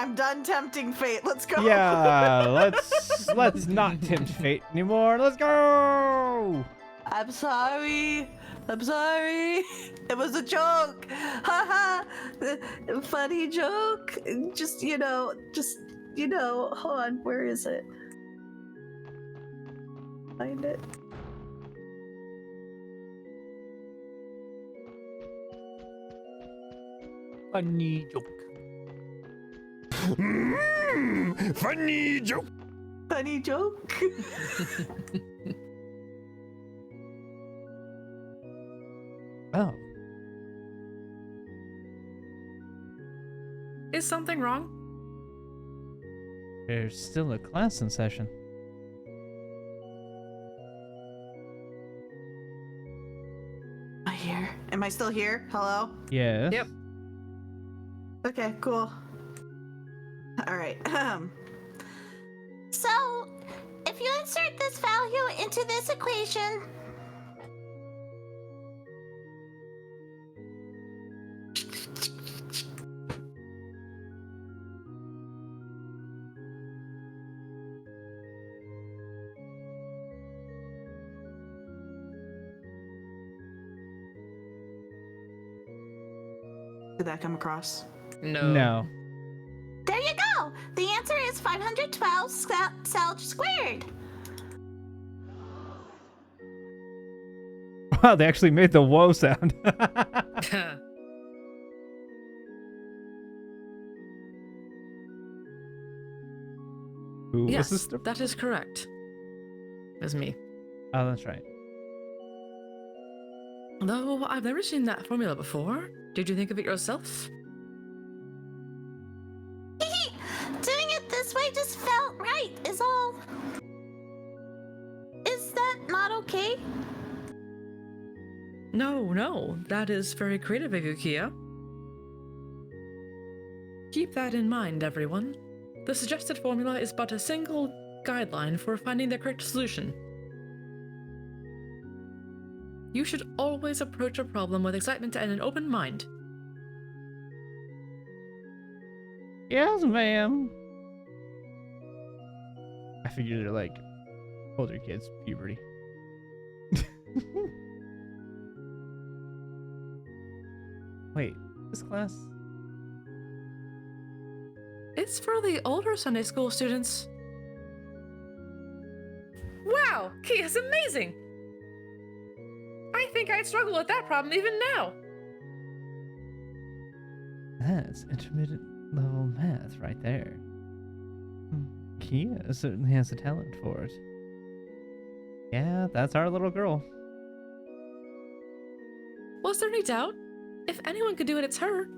I'm done tempting fate. Let's go. Yeah, let's not tempt fate anymore. Let's go. I'm sorry. It was a joke. Haha. Funny joke. Just, hold on. Where is it? Find it. Funny joke. Funny joke. Funny joke. Oh. Is something wrong? There's still a class in session. Am I here? Am I still here? Hello? Yes. Yep. Okay, cool. All right. So, if you insert this value into this equation, Did that come across? No. No. there you go. The answer is 512 Celge squared. Wow, they actually made the whoa sound. Who Yes, was this? that is correct. It was me. Oh, that's right. Though I've never seen that formula before. Did you think of it yourself? Doing it this way just felt right, is all. Is that not okay? No, that is very creative of you, Kia. Keep that in mind, everyone. The suggested formula is but a single guideline for finding the correct solution. You should always approach a problem with excitement and an open mind. Yes, ma'am. I figured they're like older kids, puberty. Wait, this class? It's for the older Sunday school students. Wow, Kia's amazing! I think I'd struggle with that problem even now. That's intermediate level math right there. Kia certainly has a talent for it. Yeah, that's our little girl. Was there any doubt? If anyone could do it, it's her.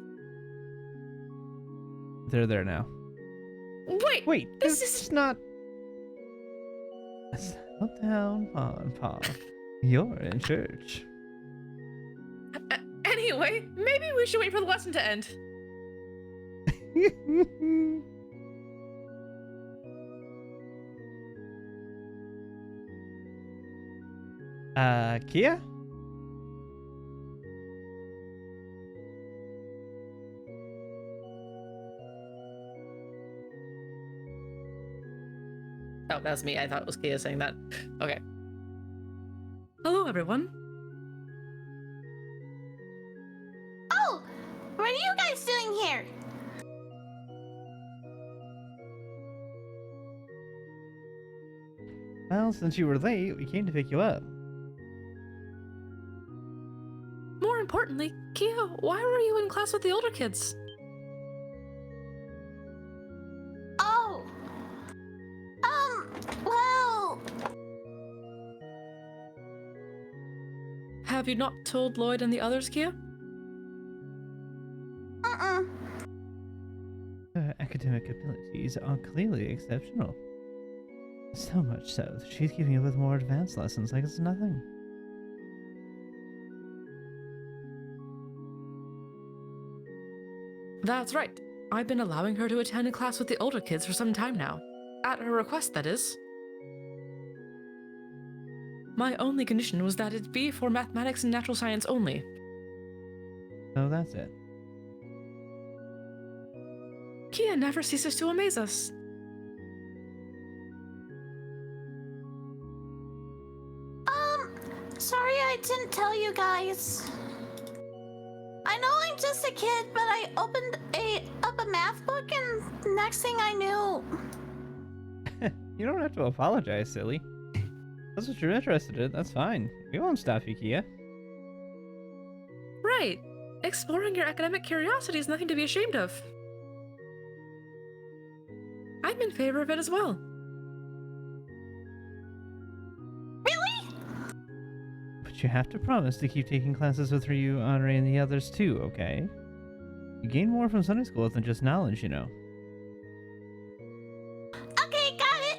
They're there now. Wait, this is not... Settle down, Mom, Pa. You're in church. Anyway, maybe we should wait for the lesson to end. Kia? Oh, that was me. I thought it was Kia saying that. Okay. Hello, everyone. Oh, what are you guys doing here? Well, since you were late, we came to pick you up. More importantly, Kia, why were you in class with the older kids? Oh. Well, Have you not told Lloyd and the others, Kia? Her academic abilities are clearly exceptional. So much so that she's keeping up with more advanced lessons like it's nothing. That's right. I've been allowing her to attend a class with the older kids for some time now. At her request, that is. My only condition was that it be for mathematics and natural science only. So that's it. Kia never ceases to amaze us. Sorry I didn't tell you guys. I know I'm just a kid, but I opened up a math book and next thing I knew... You don't have to apologize, silly. That's what you're interested in. That's fine. We won't stop you, Kia. Right. Exploring your academic curiosity is nothing to be ashamed of. I'm in favor of it as well. Really? But you have to promise to keep taking classes with Ryu, Andre, and the others too, okay? You gain more from Sunday school than just knowledge, you know. Okay, got it.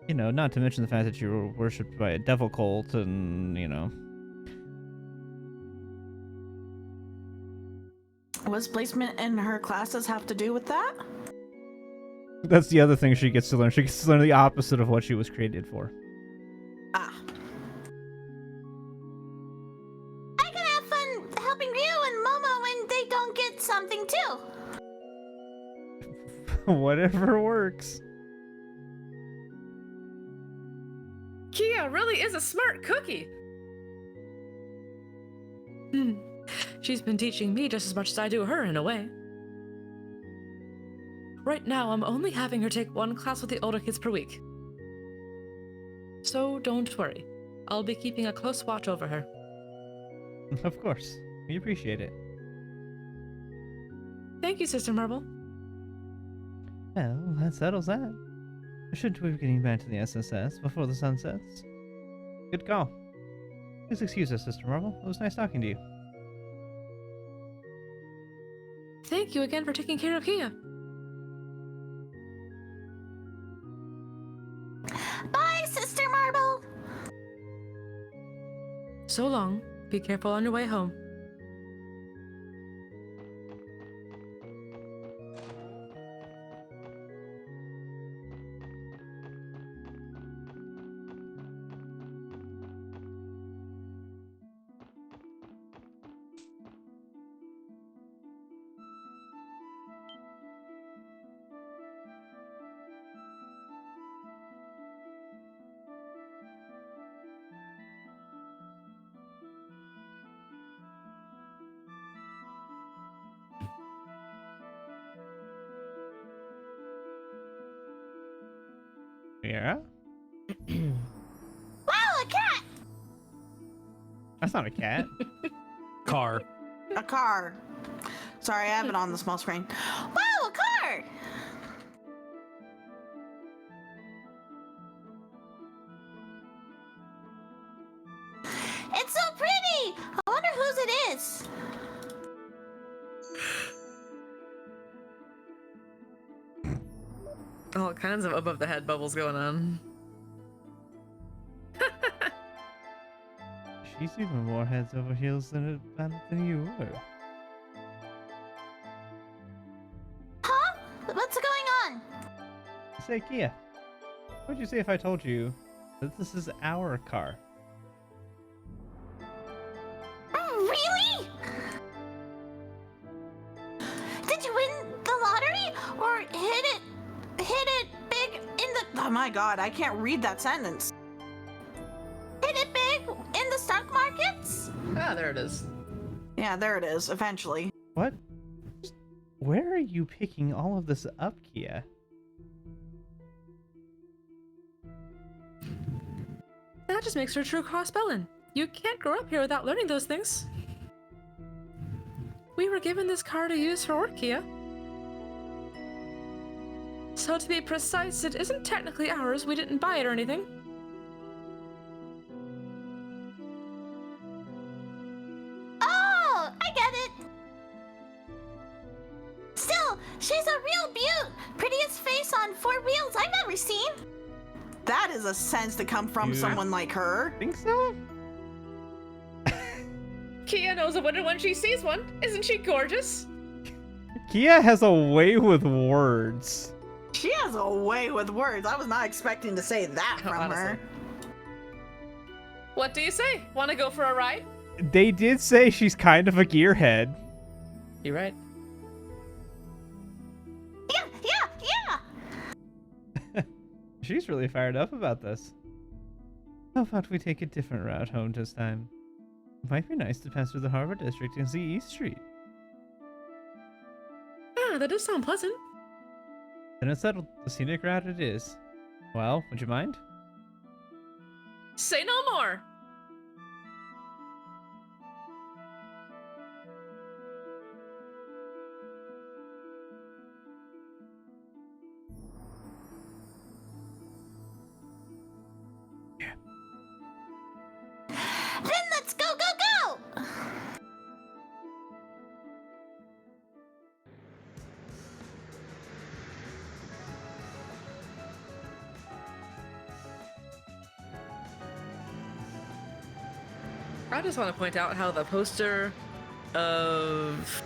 You know, not to mention the fact that you were worshipped by a devil cult and, you know. What's placement in her classes have to do with that? That's the other thing she gets to learn. She gets to learn the opposite of what she was created for. Ah. I can have fun helping Ryu and Momo when they don't get something too. Whatever works. Kia really is a smart cookie. She's been teaching me just as much as I do her, in a way. Right now, I'm only having her take one class with the older kids per week. So don't worry. I'll be keeping a close watch over her. Of course. We appreciate it. Thank you, Sister Marble. Well, that settles that. Shouldn't we be getting back to the SSS before the sun sets? Good call. Please excuse us, Sister Marble. It was nice talking to you. Thank you again for taking care of Kia. Bye, Sister Marble. So long. Be careful on your way home. Yeah? Wow, a cat. That's not a cat. Car. A car. Sorry, I have it on the small screen. Wow, a car. It's so pretty. I wonder whose it is. All kinds of above the head bubbles going on. She's even more heads over heels than you were. Huh? What's going on? Say, Kia, what would you say if I told you that this is our car? Really? Did you win the lottery or hit it big in the... Oh my god, I can't read that sentence. Hit it big in the stock markets? Ah, there it is. Yeah, there it is, eventually. What? Where are you picking all of this up, Kia? That just makes her a true cross-bellin. You can't grow up here without learning those things. We were given this car to use for work, Kia. So to be precise, it isn't technically ours. We didn't buy it or anything. Oh, I get it. Still, she's a real beaut. Prettiest face on 4 wheels I've ever seen. That is a sense to come from Dude. someone like her. Think so? Kia knows a winner when she sees one. Isn't she gorgeous? Kia has a way with words. She has a way with words. I was not expecting to say that from Honestly. her. What do you say? Want to go for a ride? They did say she's kind of a gearhead. You're right. Yeah, She's really fired up about this. How about we take a different route home this time? It might be nice to pass through the Harbor District and see East Street. Ah, that does sound pleasant. Then it's settled. The scenic route it is. Well, would you mind? Say no more! Then let's go, go, go! I just want to point out how the poster of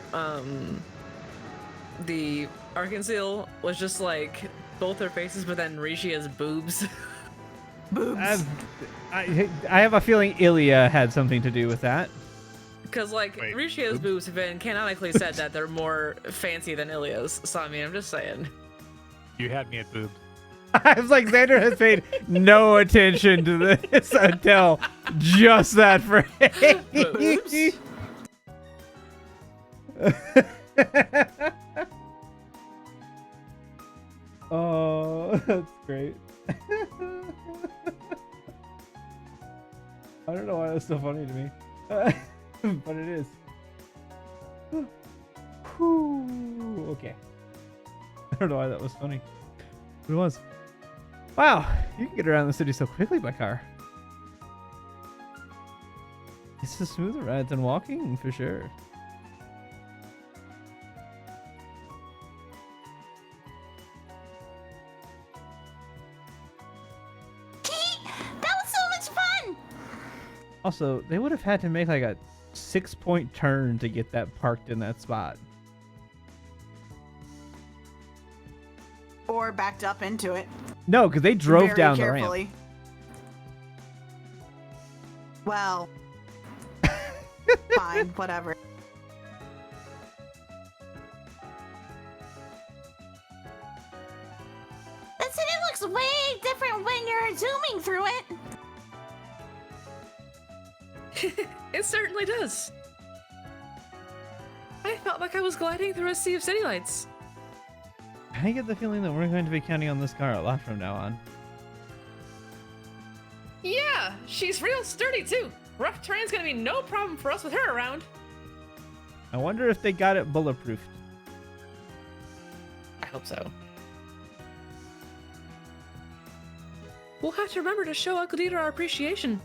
the Arkansas was just like both their faces, but then Rishia's boobs. Boobs. I have a feeling Ilya had something to do with that. Because like Wait, Rishia's boobs have been canonically said that they're more fancy than Ilya's. So I mean, I'm just saying. You had me at boob. I was like, Xander has paid no attention to this until just that phrase. Boobs. Oh, that's great. I don't know why that's so funny to me, but it is. Whew, okay. I don't know why that was funny, but it was. Wow, you can get around the city so quickly by car. It's a smoother ride than walking, for sure. That was so much fun! Also, they would have had to make like a 6-point turn to get that parked in that spot. Or backed up into it. No, because they drove very down carefully. the ramp. Well, fine, whatever. The city looks way different when you're zooming through it. It certainly does. I felt like I was gliding through a sea of city lights. I get the feeling that we're going to be counting on this car a lot from now on. Yeah, she's real sturdy too. Rough terrain's gonna be no problem for us with her around. I wonder if they got it bulletproofed. I hope so. We'll have to remember to show Uncle Dieter our appreciation.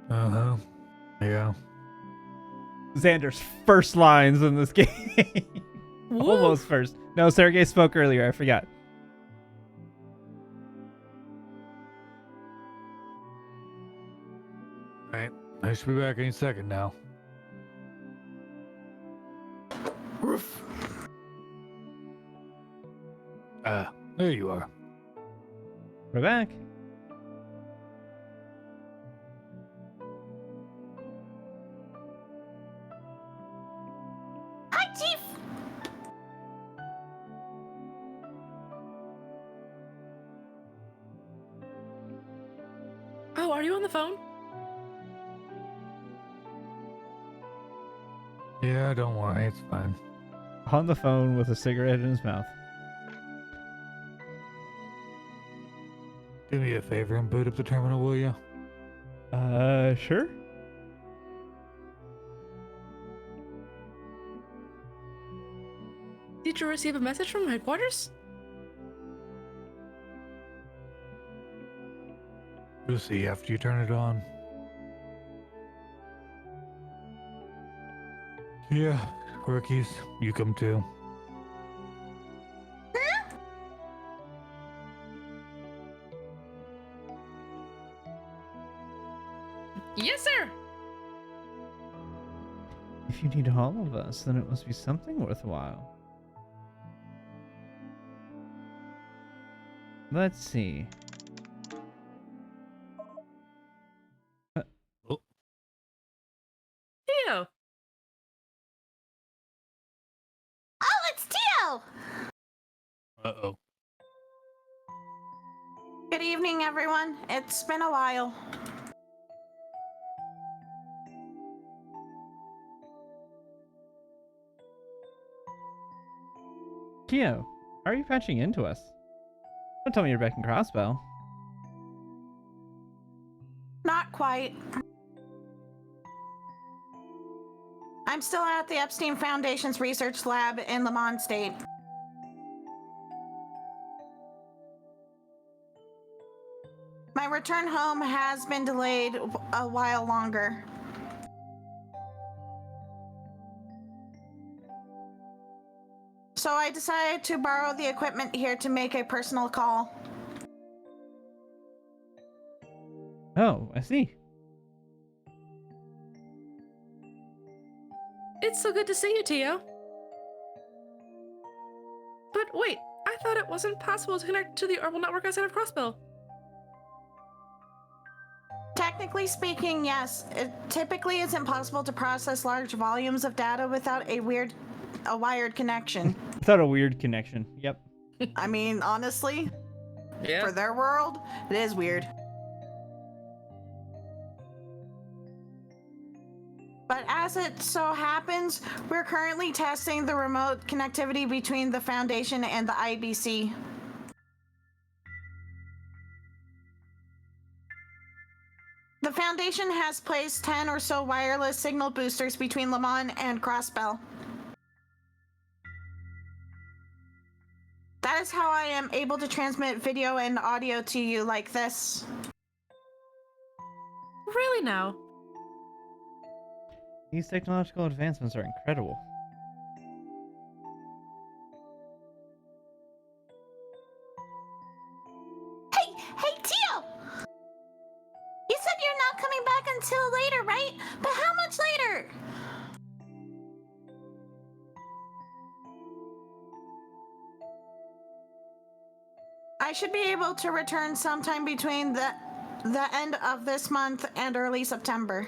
Uh-huh. Yeah. Xander's first lines in this game. Almost first. No, Sergey spoke earlier. I forgot. Right. I should be back any second now. There you are. We're back. Hi, Chief! Oh, are you on the phone? Yeah, don't worry. It's fine. On the phone with a cigarette in his mouth. Do me a favor and boot up the terminal, will you? Sure. Did you receive a message from headquarters? We'll see after you turn it on. Yeah, rookies, you come too. Yes, sir. If you need all of us, then it must be something worthwhile. Let's see. Tio! Uh-oh. Good evening, everyone. It's been a while. Tio, how are you patching into us? Don't tell me you're back in Crossbow. Not quite. I'm still at the Epstein Foundation's research lab in Lamont State. My return home has been delayed a while longer. So I decided to borrow the equipment here to make a personal call. Oh, I see. It's so good to see you, Tio. But wait, I thought it wasn't possible to connect to the orbital network outside of Crossbell. Technically speaking, yes. It typically is impossible to process large volumes of data without a wired connection. Without a weird connection. Yep. I mean, honestly, Yeah. for their world, it is weird. But as it so happens, we're currently testing the remote connectivity between the Foundation and the IBC. The Foundation has placed 10 or so wireless signal boosters between Lamont and Crossbell. That is how I am able to transmit video and audio to you like this. Really now? These technological advancements are incredible. Hey, Tio! You said you're not coming back until later, right? But how much later? I should be able to return sometime between the end of this month and early September.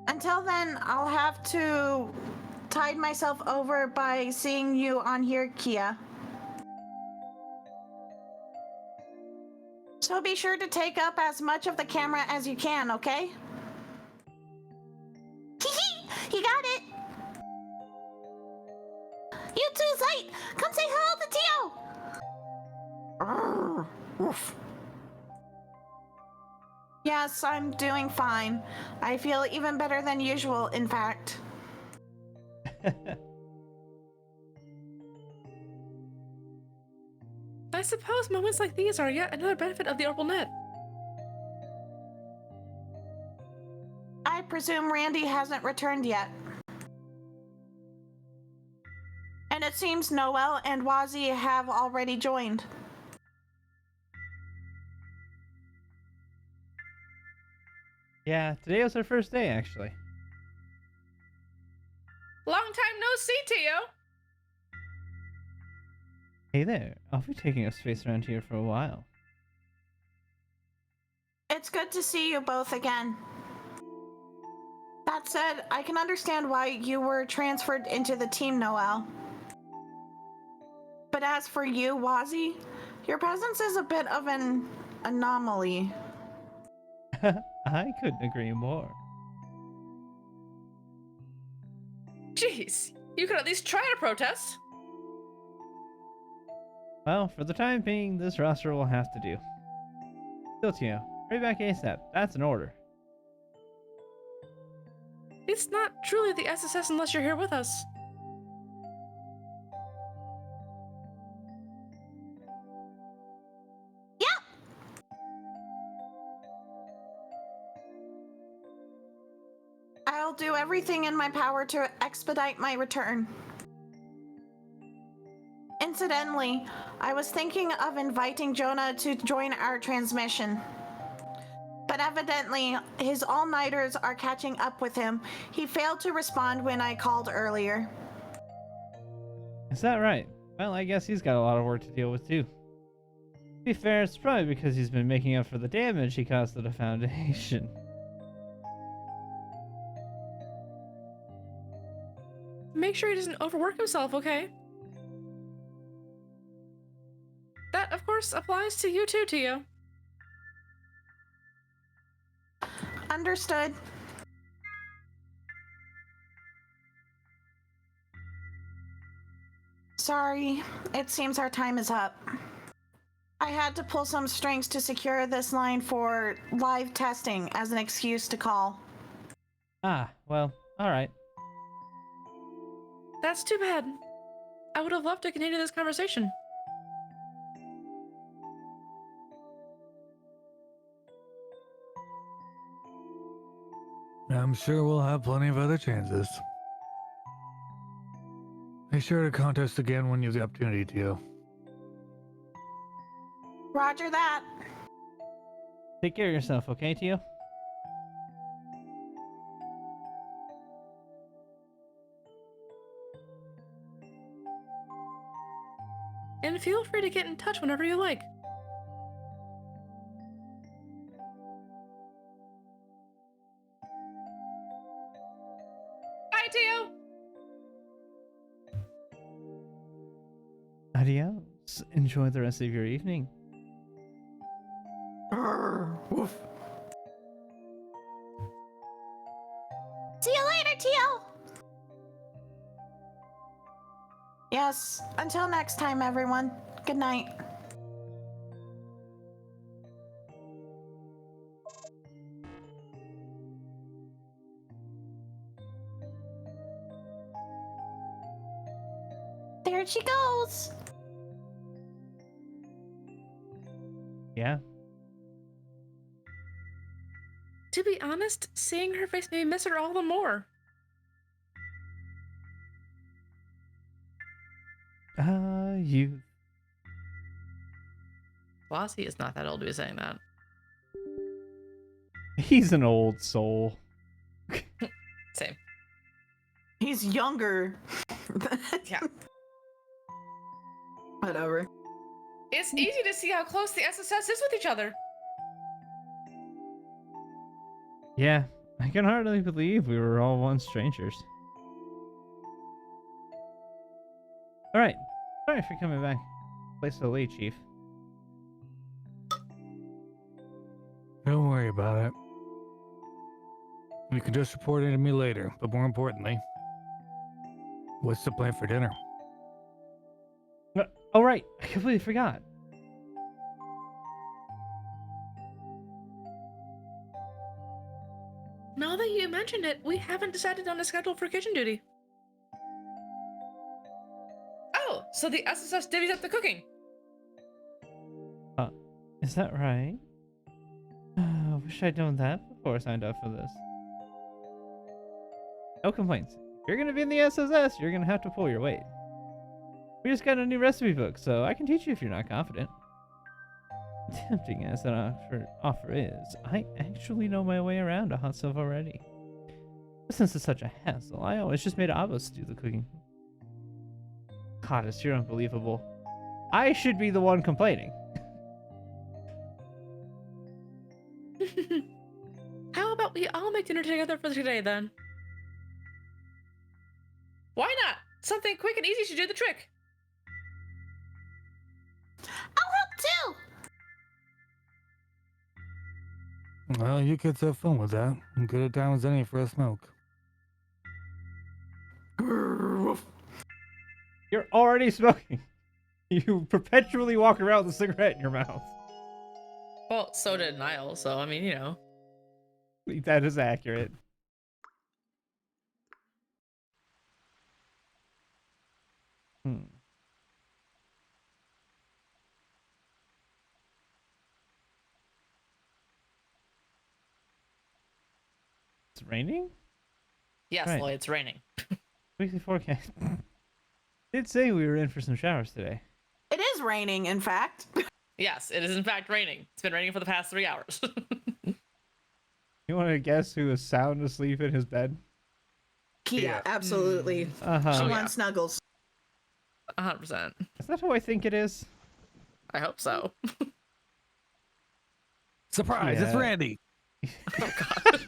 Until then, I'll have to tide myself over by seeing you on here, Kia. So be sure to take up as much of the camera as you can, okay? You got it! You two, Zite! Come say hello to Tio! Oof. Yes, I'm doing fine. I feel even better than usual, in fact. I suppose moments like these are yet another benefit of the orbital net. I presume Randy hasn't returned yet. And it seems Noel and Wazzy have already joined. Yeah, today was our first day, actually. Long time no see, Tio! Hey there, I'll be taking up space around here for a while. It's good to see you both again. That said, I can understand why you were transferred into the team, Noel. But as for you, Wazzy, your presence is a bit of an anomaly. I couldn't agree more. Jeez, you could at least try to protest. Well, for the time being, this roster will have to do. Siltio, hurry back ASAP. That's an order. It's not truly the SSS unless you're here with us. I'll do everything in my power to expedite my return. Incidentally, I was thinking of inviting Jonah to join our transmission. But evidently, his all-nighters are catching up with him. He failed to respond when I called earlier. Is that right? Well, I guess he's got a lot of work to deal with too. To be fair, it's probably because he's been making up for the damage he caused to the Foundation. make sure he doesn't overwork himself, okay? That, of course, applies to you too, Tio. Understood. Sorry, it seems our time is up. I had to pull some strings to secure this line for live testing as an excuse to call. Ah, well, alright. That's too bad. I would have loved to continue this conversation. I'm sure we'll have plenty of other chances. Be sure to contact us again when you have the opportunity to. Roger that. Take care of yourself, okay, Tio? And feel free to get in touch whenever you like. Bye, Tio! Adios. Enjoy the rest of your evening. Woof. See you later, Teal. Yes, until next time, everyone. Good night. There she goes. Yeah. To be honest, seeing her face made me miss her all the more. You... Flossie is not that old to be saying that. He's an old soul. Same. He's younger. Yeah. Whatever. It's easy to see how close the SSS is with each other. Yeah, I can hardly believe we were all once strangers. Alright, sorry for coming back. Play so late, Chief. Don't worry about it. You can just report it to me later, but more importantly, what's the plan for dinner? Oh right, I completely forgot. Now that you mentioned it, we haven't decided on a schedule for kitchen duty. Oh, so the SSS divvies up the cooking. Is that right? Wish I'd known that before I signed up for this. No complaints. If you're gonna be in the SSS, you're gonna have to pull your weight. We just got a new recipe book, so I can teach you if you're not confident. Tempting as that offer is, I actually know my way around a hot stove already. But since it's such a hassle, I always just made Abbas do the cooking. Goddess, you're unbelievable. I should be the one complaining. How about we all make dinner together for today, then? Why not? Something quick and easy should do the trick. I'll help too. Well, you kids have fun with that. I'm good at time as any for a smoke. Woof. You're already smoking. You perpetually walk around with a cigarette in your mouth. Well, so did Niall, so I mean, you know. That is accurate. It's raining? Yes, Right. Lloyd, it's raining. Weekly forecast. Did say we were in for some showers today. It is raining, in fact. Yes, it is in fact raining. It's been raining for the past 3 hours. You want to guess who is sound asleep in his bed? Yeah, absolutely. Uh-huh. She Oh, yeah. wants snuggles. 100%. Is that who I think it is? I hope so. Surprise! It's Yeah. Randy. Oh god.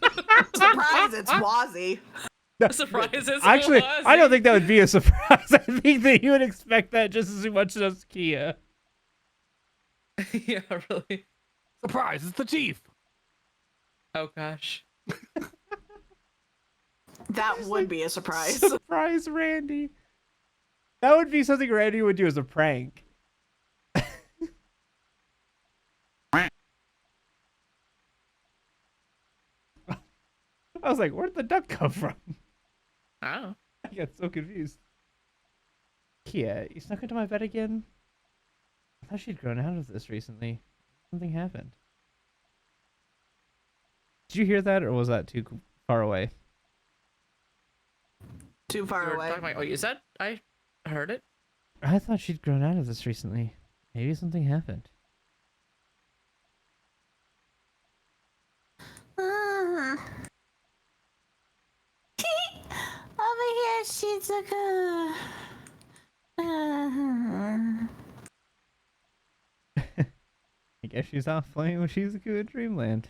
Surprise, it's Wazzy. No, Surprises. Actually, Was I don't he? think that would be a surprise. I think that you would expect that just as much as Kia. Yeah, really. Surprise! It's the chief. Oh gosh. That Just would like, be a surprise. Surprise, Randy. That would be something Randy would do as a prank. I was like, where'd the duck come from? Oh. I got so confused. Kia, you snuck into my bed again? I thought she'd grown out of this recently. Something happened. Did you hear that, or was that too far away? Too You far were away. talking about what you said? I heard it. I thought she'd grown out of this recently. Maybe something happened. Over here, Shizuku. I guess she's off playing with Shizuku in Dreamland.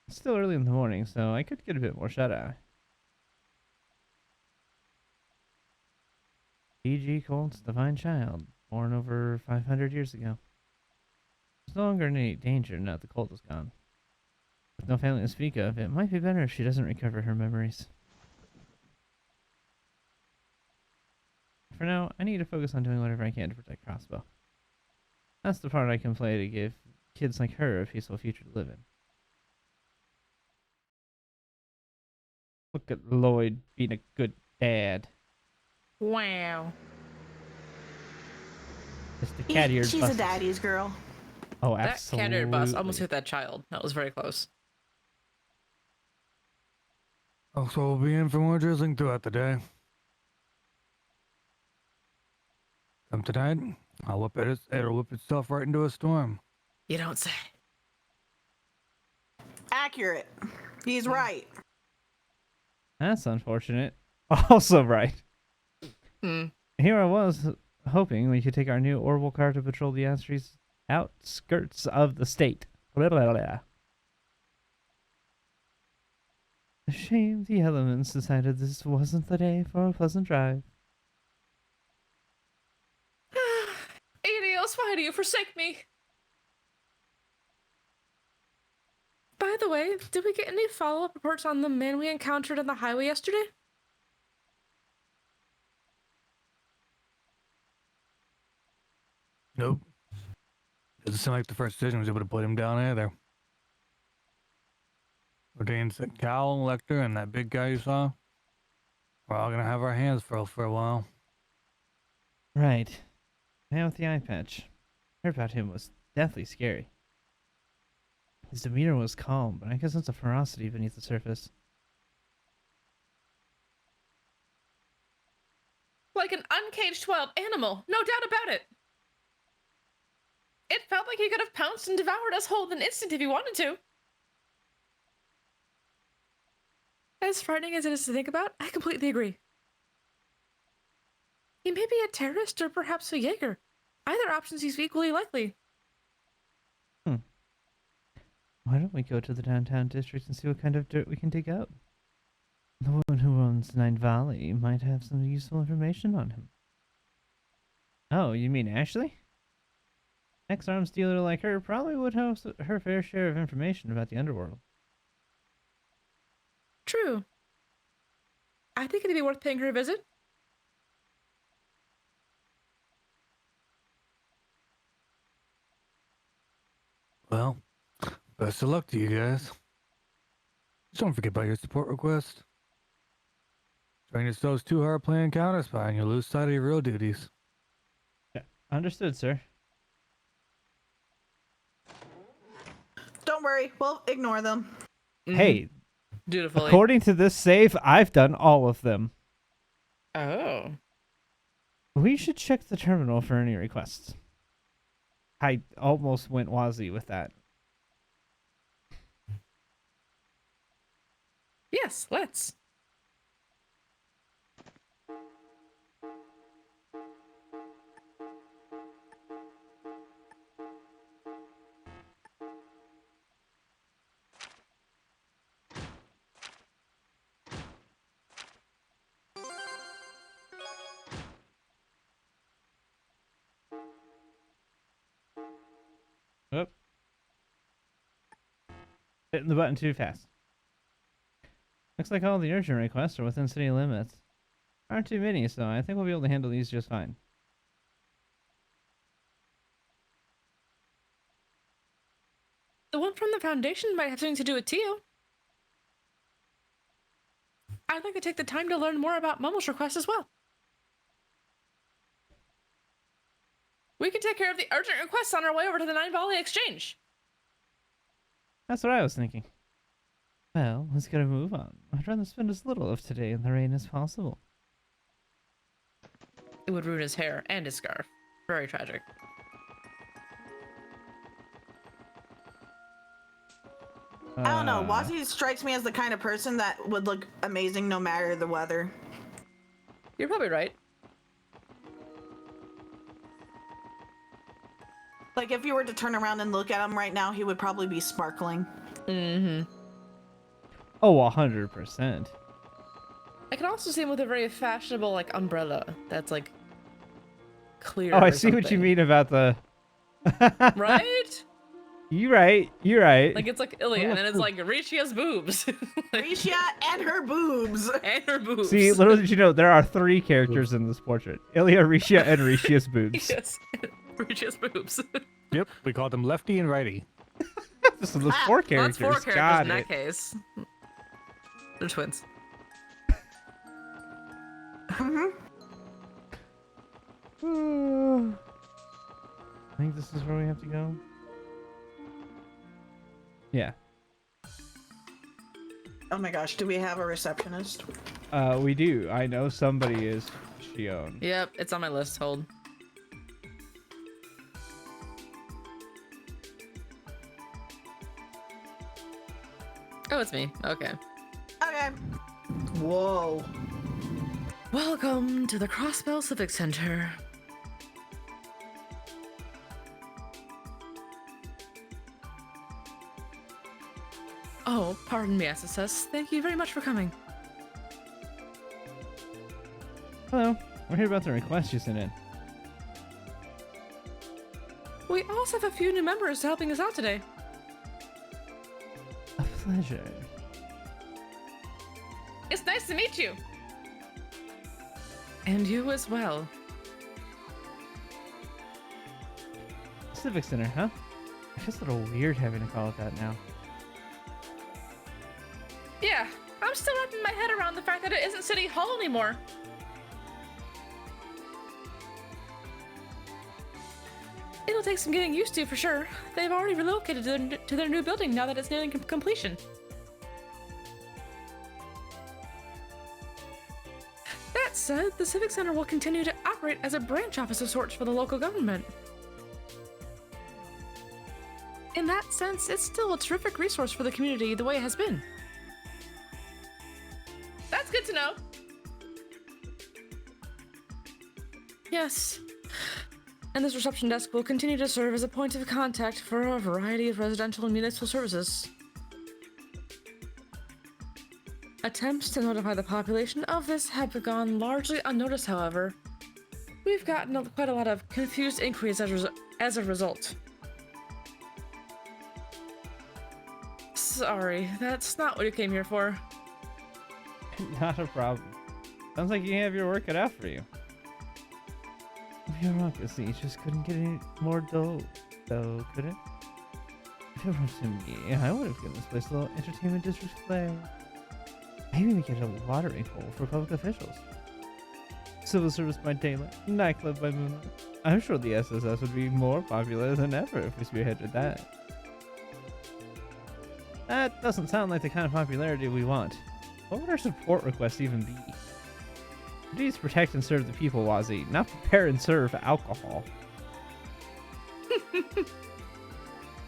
It's still early in the morning, so I could get a bit more shut-eye. E.G. Colt's divine child, born over 500 years ago. There's no longer any danger now that the cult is gone. With no family to speak of, it might be better if she doesn't recover her memories. For now, I need to focus on doing whatever I can to protect Crossbow. That's the part I can play to give kids like her a peaceful future to live in. Look at Lloyd being a good dad. Wow. Just a cat-eared She's bus. a daddy's girl. Oh, That absolutely. cat-eared bus almost hit that child. That was very close. Oh, so we'll be in for more drizzling throughout the day. Come tonight, it'll whip itself right into a storm. You don't say. Accurate. He's right. That's unfortunate. Also right. Hmm. Here I was hoping we could take our new Orbital car to patrol the outskirts of the state. Blah, blah, blah. A shame the elements decided this wasn't the day for a pleasant drive. Adios, why do you forsake me? By the way, did we get any follow-up reports on the man we encountered on the highway yesterday? Nope. Doesn't seem like the first decision was able to put him down either. Ordain's that Cal, Lecter, and that big guy you saw. We're all gonna have our hands full for a while. Right. Man with the eye patch. Heard about him was deathly scary. His demeanor was calm, but I could sense a ferocity beneath the surface. Like an uncaged wild animal, no doubt about it. It felt like he could have pounced and devoured us whole in an instant if he wanted to. As frightening as it is to think about, I completely agree. He may be a terrorist or perhaps a Jaeger. Either option seems equally likely. Why don't we go to the downtown district and see what kind of dirt we can dig out? The woman who owns Nine Valley might have some useful information on him. Oh, you mean Ashley? Ex-arms dealer like her probably would have her fair share of information about the underworld. True. I think it'd be worth paying her a visit. Well, best of luck to you guys. Just don't forget about your support request. Train yourselves too hard playing counter spy and you'll lose sight of your real duties. Yeah, understood, sir. Don't worry, we'll ignore them. Hey, Dutifully. according to this save, I've done all of them. Oh. We should check the terminal for any requests. I almost went Wazzy with that. Yes, let's. Hitting the button too fast. Looks like all the urgent requests are within city limits. Aren't too many, so I think we'll be able to handle these just fine. The one from the Foundation might have something to do with Tio. I'd like to take the time to learn more about Momo's request as well. We can take care of the urgent requests on our way over to the Nine Volley Exchange. That's what I was thinking. Well, let's get a move on. I'd rather spend as little of today in the rain as possible. It would ruin his hair and his scarf. Very tragic. I don't know. Wazzy strikes me as the kind of person that would look amazing no matter the weather. You're probably right. Like, if you were to turn around and look at him right now, he would probably be sparkling. Mm-hmm. Oh, 100%. I can also see him with a very fashionable, like, umbrella that's, like, clear. Oh, I or see what you something. mean about the... Right? You're right. You're right. Like, it's like Ilya, and then it's like Rishia's boobs. Risha and her boobs. And her boobs. See, little did you know, there are 3 characters in this portrait. Ilya, Risha, and Rishia's boobs. Yes. Rishia's boobs. Yep, we called them lefty and righty. This is the 4 Well, characters. that's 4 characters Got in that it. case. They're twins. I think this is where we have to go. Yeah. Oh my gosh, do we have a receptionist? We do. I know somebody is Shion. Yep, it's on my list. Hold. Oh, it's me. Okay. Okay. Whoa. Welcome to the Crossbell Civic Center. Oh, pardon me, SSS. Thank you very much for coming. Hello. We're here about the request you sent in. We also have a few new members helping us out today. A pleasure. It's nice to meet you. And you as well. Civic Center, huh? I feel a little weird having to call it that now. Yeah, I'm still wrapping my head around the fact that it isn't City Hall anymore. It'll take some getting used to for sure. They've already relocated to their new building now that it's nearing completion. That said, the Civic Center will continue to operate as a branch office of sorts for the local government. In that sense, it's still a terrific resource for the community the way it has been. That's good to know. Yes. And this reception desk will continue to serve as a point of contact for a variety of residential and municipal services. Attempts to notify the population of this have gone largely unnoticed, however. We've gotten quite a lot of confused inquiries as a result. Sorry, that's not what you came here for. Not a problem. Sounds like you have your work cut out for you. Bureaucracy just couldn't get any more dull, though, could it? If it were to me, I would have given this place a little entertainment district flair. Maybe make it a watering hole for public officials. Civil service by daylight, nightclub by moonlight. I'm sure the SSS would be more popular than ever if we spearheaded that. That doesn't sound like the kind of popularity we want. What would our support request even be? Our duty is to protect and serve the people, Wazzy, not prepare and serve alcohol.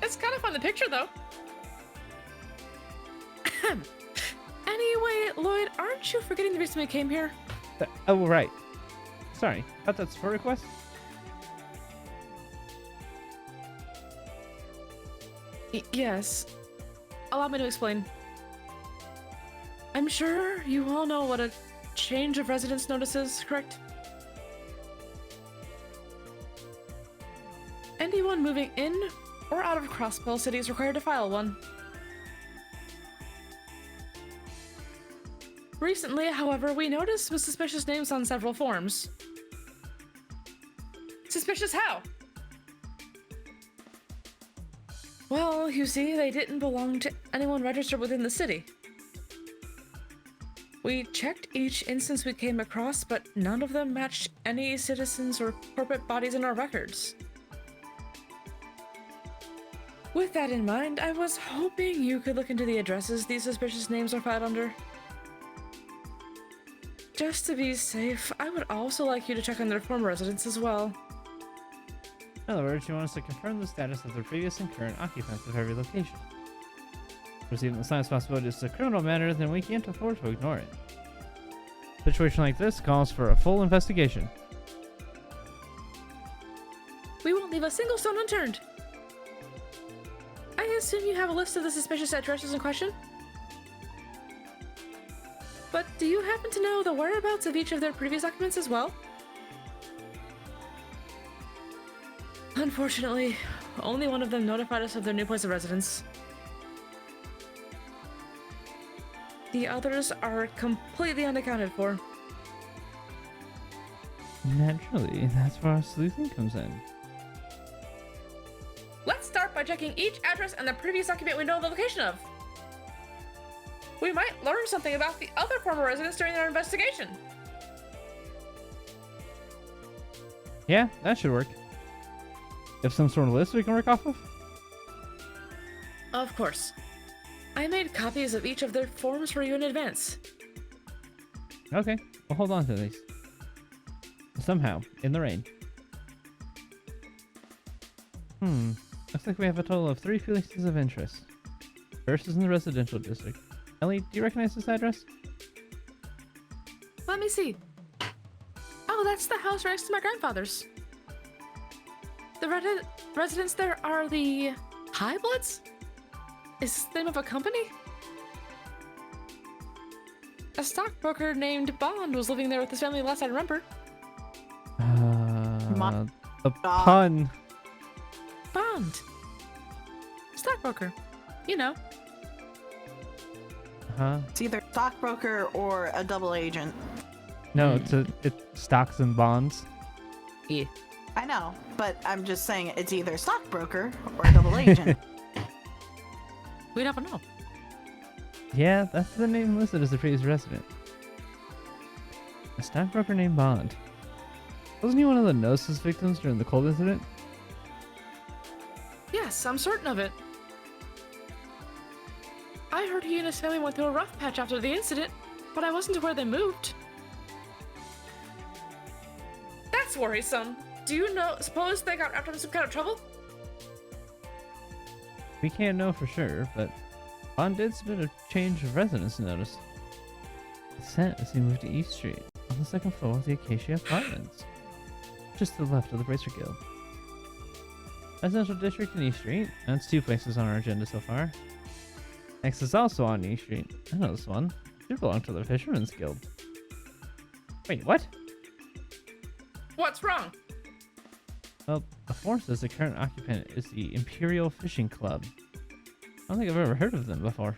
It's kind of fun to picture, though. Anyway, Lloyd, aren't you forgetting the reason we came here? Oh, right. Sorry, I thought that's for request. Yes. Allow me to explain. I'm sure you all know what a change of residence notice is, correct? Anyone moving in or out of Crossbell City is required to file one. Recently, however, we noticed some suspicious names on several forms. Suspicious how? Well, you see, they didn't belong to anyone registered within the city. We checked each instance we came across, but none of them matched any citizens or corporate bodies in our records. With that in mind, I was hoping you could look into the addresses these suspicious names are filed under. Just to be safe, I would also like you to check on their former residents as well. In other words, you want us to confirm the status of the previous and current occupants of every location. Perceiving the science possibility is a criminal matter, then we can't afford to ignore it. A situation like this calls for a full investigation. We won't leave a single stone unturned. I assume you have a list of the suspicious addresses in question? But do you happen to know the whereabouts of each of their previous occupants as well? Unfortunately, only one of them notified us of their new place of residence. The others are completely unaccounted for. Naturally, that's where our sleuthing comes in. Let's start by checking each address and the previous occupant we know the location of. We might learn something about the other former residents during our investigation. Yeah, that should work. Have some sort of list we can work off of? Of course. I made copies of each of their forms for you in advance. Okay, we'll hold on to these. Somehow, in the rain. Looks like we have a total of 3 places of interest. First is in the residential district. Ellie, do you recognize this address? Let me see. Oh, that's the house right next to my grandfather's. The residents there are the High Bloods? Is this the name of a company? A stockbroker named Bond was living there with his family last I remember. The pun. Bond. Stockbroker. You know. Huh? It's either stockbroker or a double agent. No, it's stocks and bonds. Yeah. I know, but I'm just saying it's either stockbroker or a double agent. We never know. Yeah, that's the name listed as the previous resident. A stockbroker named Bond. Wasn't he one of the Gnosis victims during the cold incident? Yes, I'm certain of it. I heard he and his family went through a rough patch after the incident, but I wasn't aware they moved. That's worrisome. Do you suppose they got wrapped up in some kind of trouble? We can't know for sure, but Bond did submit a change of residence notice. It's sent as he moved to East Street, on the second floor of the Acacia Apartments, just to the left of the Bracer Guild. Residential District and East Street, that's 2 places on our agenda so far. Next is also on East Street. I know this one. Should belong to the Fisherman's Guild. Wait, what? What's wrong? Well, the form says the current occupant is the Imperial Fishing Club. I don't think I've ever heard of them before.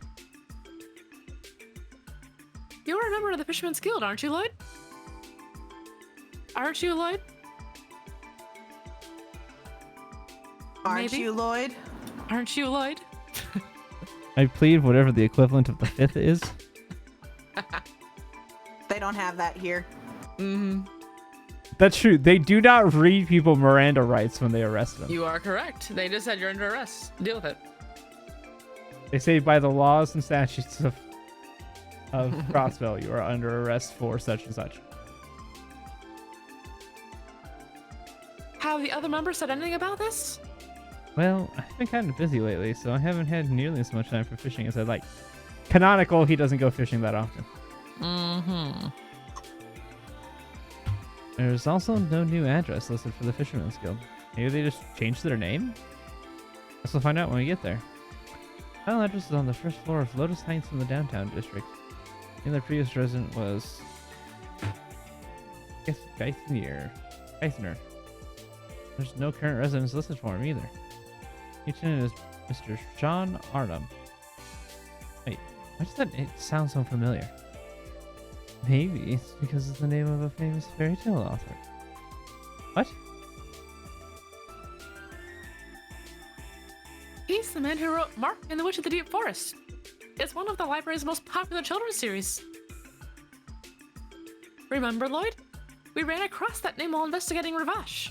You're a member of the Fisherman's Guild, aren't you, Lloyd? Aren't you, Lloyd? Aren't Maybe? you, Lloyd? Aren't you, Lloyd? I plead whatever the equivalent of the 5th is. They don't have that here. Mm-hmm. That's true. They do not read people Miranda rights when they arrest them. You are correct. They just said you're under arrest. Deal with it. They say by the laws and statutes of Crossville, you are under arrest for such and such. Have the other members said anything about this? Well, I've been kind of busy lately, so I haven't had nearly as much time for fishing as I'd like. Canonical, he doesn't go fishing that often. Mm-hmm. There's also no new address listed for the Fisherman's Guild. Maybe they just changed their name? Guess we'll find out when we get there. Final address is on the first floor of Lotus Heights in the downtown district. And their previous resident was... Geithner. There's no current residence listed for him either. Each tenant is Mr. Sean Arnhem. Wait, why does that sound so familiar? Maybe it's because it's the name of a famous fairy tale author. What? He's the man who wrote Mark and the Witch of the Deep Forest. It's one of the library's most popular children's series. Remember, Lloyd? We ran across that name while investigating Ravash.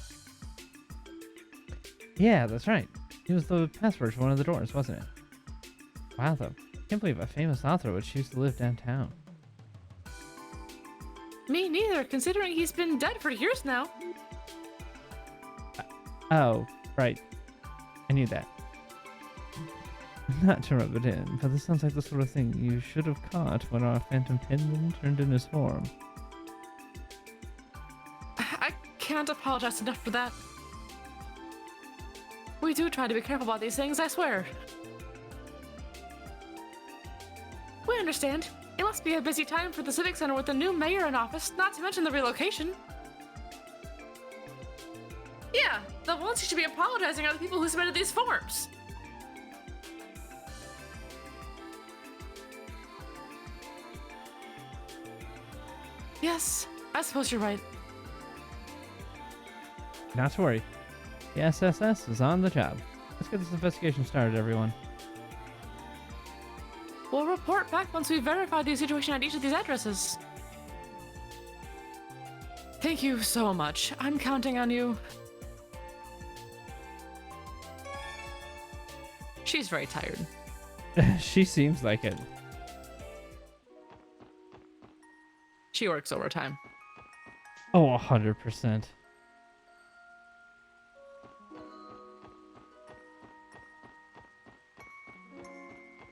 Yeah, that's right. It was the password for one of the doors, wasn't it? Wow, though. I can't believe a famous author would choose to live downtown. Me neither, considering he's been dead for years now. Oh, right. I knew that. Not to rub it in, but this sounds like the sort of thing you should have caught when our phantom penguin turned in his form. I can't apologize enough for that. We do try to be careful about these things, I swear. We understand. It must be a busy time for the Civic Center with the new mayor in office, not to mention the relocation. Yeah, the ones who should be apologizing are the people who submitted these forms. Yes, I suppose you're right. Not to worry. The SSS is on the job. Let's get this investigation started, everyone. We'll report back once we verify the situation at each of these addresses. Thank you so much. I'm counting on you. She's very tired. She seems like it. She works overtime. Oh, 100%.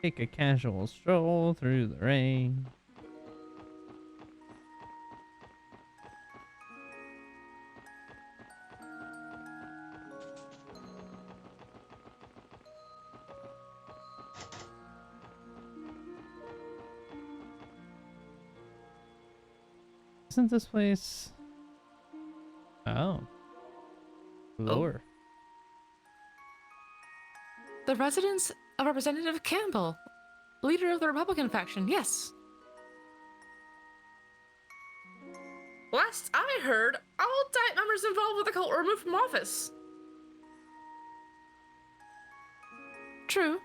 Take a casual stroll through the rain. Isn't this place... Oh. Lower. The residence of Representative Campbell, leader of the Republican faction, yes. Last I heard, all Diet members involved with the cult were removed from office. True,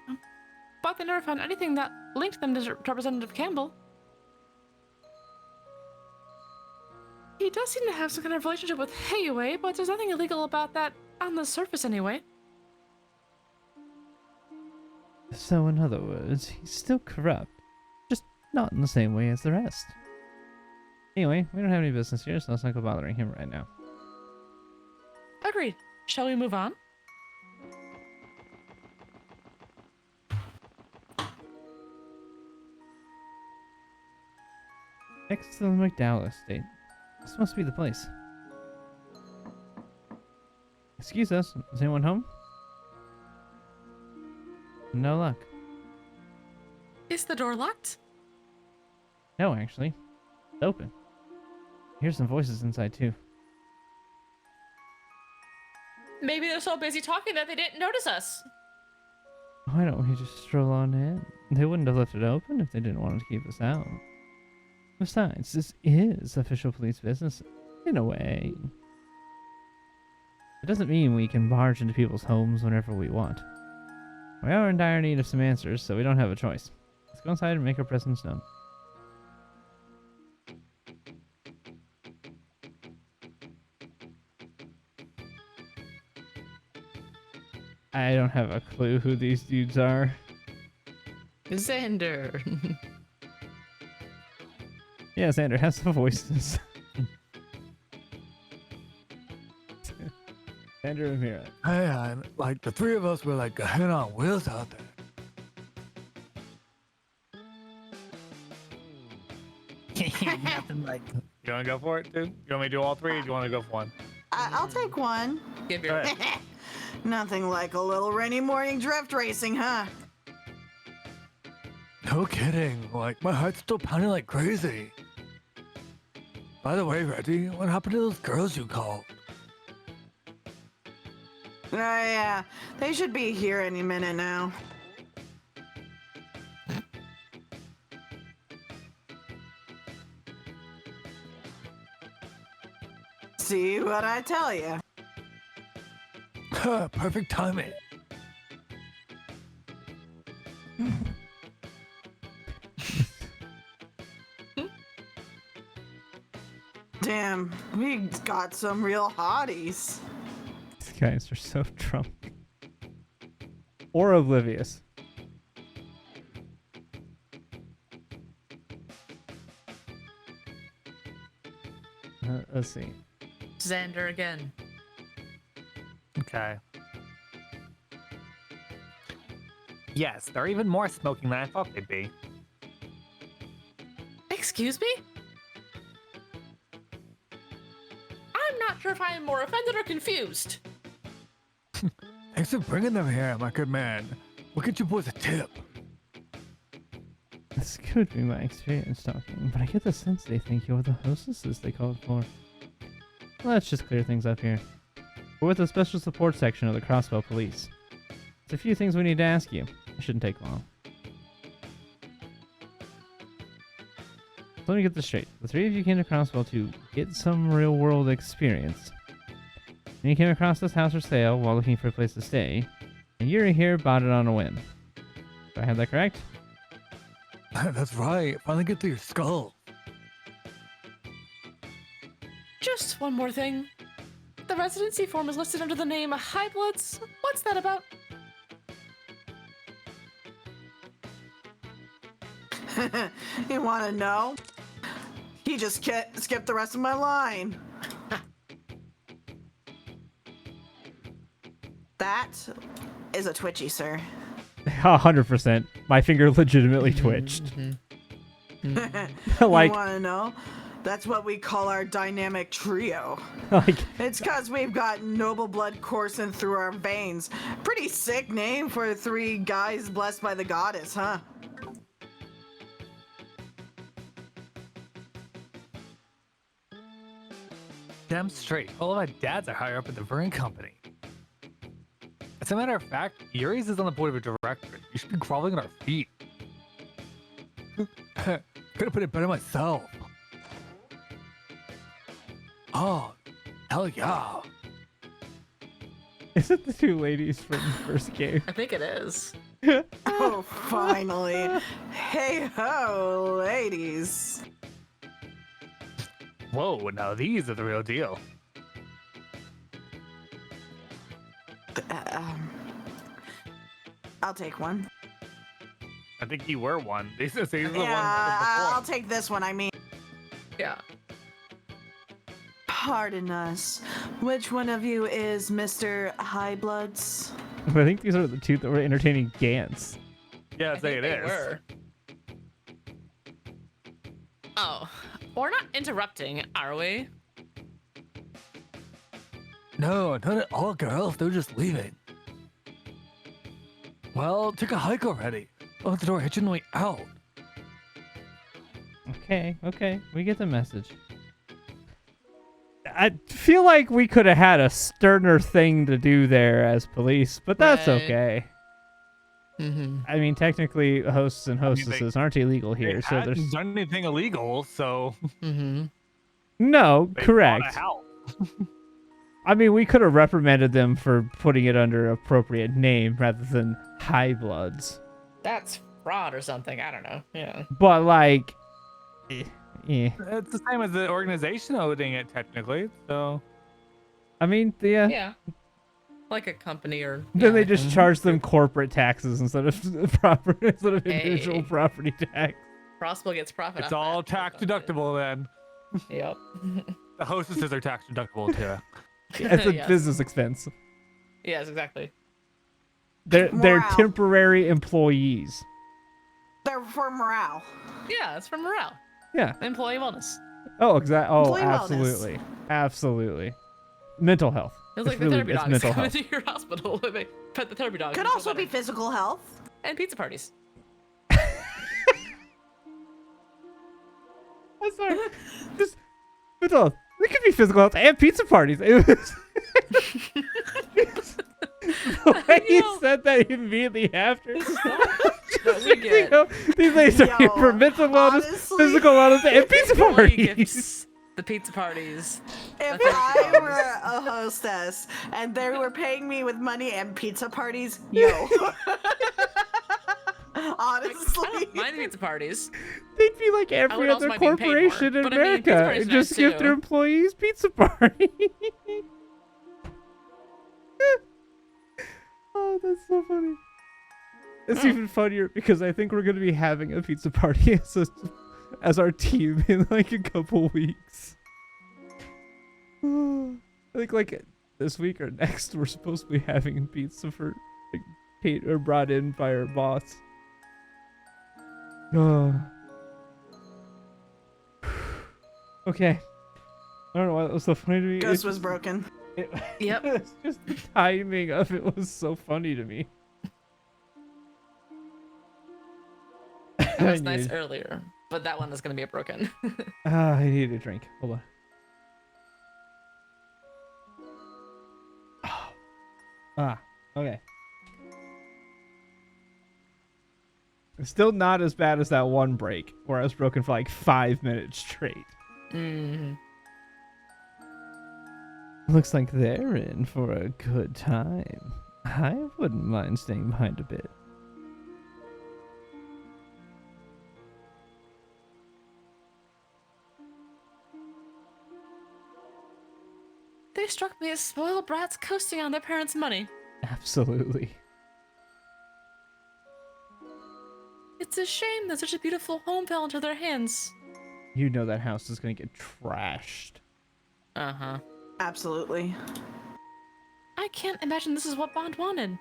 but they never found anything that linked them to Representative Campbell. He does seem to have some kind of relationship with Hayaway, but there's nothing illegal about that on the surface anyway. So in other words, he's still corrupt, just not in the same way as the rest. Anyway, we don't have any business here, so let's not go bothering him right now. Agreed. Shall we move on? Next to the McDowell estate. This must be the place. Excuse us, is anyone home? No luck. Is the door locked? No, actually. It's open. I hear some voices inside, too. Maybe they're so busy talking that they didn't notice us. Why don't we just stroll on in? They wouldn't have left it open if they didn't want to keep us out. Besides, this is official police business, in a way. It doesn't mean we can barge into people's homes whenever we want. We are in dire need of some answers, so we don't have a choice. Let's go inside and make our presence known. I don't have a clue who these dudes are. Xander. Yeah, Xander has the voices. Xander and Mira. Hey, like the three of us were like a head on wheels out there. Nothing like. You want to go for it, too? You want me to do all three, or do you want to go for one? I'll take one. Give your. Nothing like a little rainy morning drift racing, huh? No kidding. Like, my heart's still pounding like crazy. By the way, Reggie, what happened to those girls you called? Oh, yeah. They should be here any minute now. See what I tell you. Perfect timing. Damn, we got some real hotties. These guys are so drunk. Or oblivious. Let's see. Xander again. Okay. Yes, they're even more smoking than I thought they'd be. Excuse me? I'm not sure if I am more offended or confused. Thanks for bringing them here, my good man. We'll get you boys a tip. This could be my experience talking, but I get the sense they think you're the hostesses they called for. Let's just clear things up here. We're with the special support section of the Crossbow Police. There's a few things we need to ask you. It shouldn't take long. So let me get this straight. The three of you came to Crossbow to get some real-world experience. And you came across this house for sale while looking for a place to stay, and you're here bought it on a whim. Do I have that correct? That's right. Finally get to your skull. Just one more thing. The residency form is listed under the name High Bloods. What's that about? You want to know? He just skipped the rest of my line. That is a twitchy, sir. 100%. My finger legitimately twitched. Like, you want to know? That's what we call our dynamic trio. like, It's because we've got noble blood coursing through our veins. Pretty sick name for three guys blessed by the goddess, huh? Damn straight. All of my dads are higher up at the brewing company. As a matter of fact, Yuri's is on the board of directors. You should be groveling at our feet. Could have put it better myself. Oh, hell yeah. is it the two ladies from the first game? I think it is. Oh, finally. Hey ho, ladies. Whoa, now these are the real deal. I'll take one. I think you were one. These are the ones Yeah, I'll before. take this one. I mean, Yeah. pardon us. Which one of you is Mr. High Bloods? I think these are the two that were entertaining Gantz. Yeah, I say think it they is. were. Oh, we're not interrupting, are we? No, not at all, girls. They're just leaving. Well, take a hike already. Oh, the door hit you on the way out. Okay, we get the message. I feel like we could have had a sterner thing to do there as police, but that's Right. okay. Mm-hmm. I mean, technically, hosts and mean, they- hostesses aren't illegal here, They so there's hadn't done anything illegal, so Mm-hmm. no they bought correct. a house. I mean, we could have reprimanded them for putting it under appropriate name rather than High Bloods, That's fraud or something. I don't know. Yeah. but like, yeah. It's the same as the organization owning it, technically. So I mean, yeah. Yeah. Like a company or. Then they yeah. just charge them corporate taxes instead of individual Hey. property tax. Crossbow gets profit. it's off all that. tax deductible then. Yep. The hostesses are tax deductible too. It's a Yes. business expense. Yes, exactly. They're Morale. temporary employees. They're for morale. Yeah, it's for morale. Yeah. Employee wellness. Oh, exactly. Oh, Employee wellness. absolutely. Absolutely. Mental health. It's like the really, therapy it's dogs mental come health. into your hospital. They pet the therapy dog. Could and feel also be better. physical health. And pizza parties. I'm sorry. Just mental health. It could be physical health and pizza parties. It was the way You you know- said that immediately after. That we get. These ladies are here Yo, for mental wellness, honestly- physical wellness, and pizza Employee parties. gifts. The pizza parties. If The fish I balls. were a hostess and they were paying me with money and pizza parties, yo. I Honestly. don't mind the pizza parties. They'd be like would every also other mind being paid more, corporation in but I mean, pizza America parties and are nice just give their too. employees pizza party. Oh, that's so funny. It's even funnier because I think we're going to be having a pizza party as our team in like a couple weeks. I think like this week or next we're supposed to be having pizza for like, paid or brought in by our boss. Oh. Okay. I don't know why that was so funny to me. Ghost was broken. Yep. It's just the timing of it was so funny to me. That was I nice need- earlier, but that one is gonna be a broken. I need a drink. Hold on. Okay. It's still not as bad as that one break where I was broken for like 5 minutes straight. Mm. Looks like they're in for a good time. I wouldn't mind staying behind a bit. They struck me as spoiled brats coasting on their parents' money. Absolutely. It's a shame that such a beautiful home fell into their hands. You know that house is gonna get trashed. Uh-huh. Absolutely. I can't imagine this is what Bond wanted.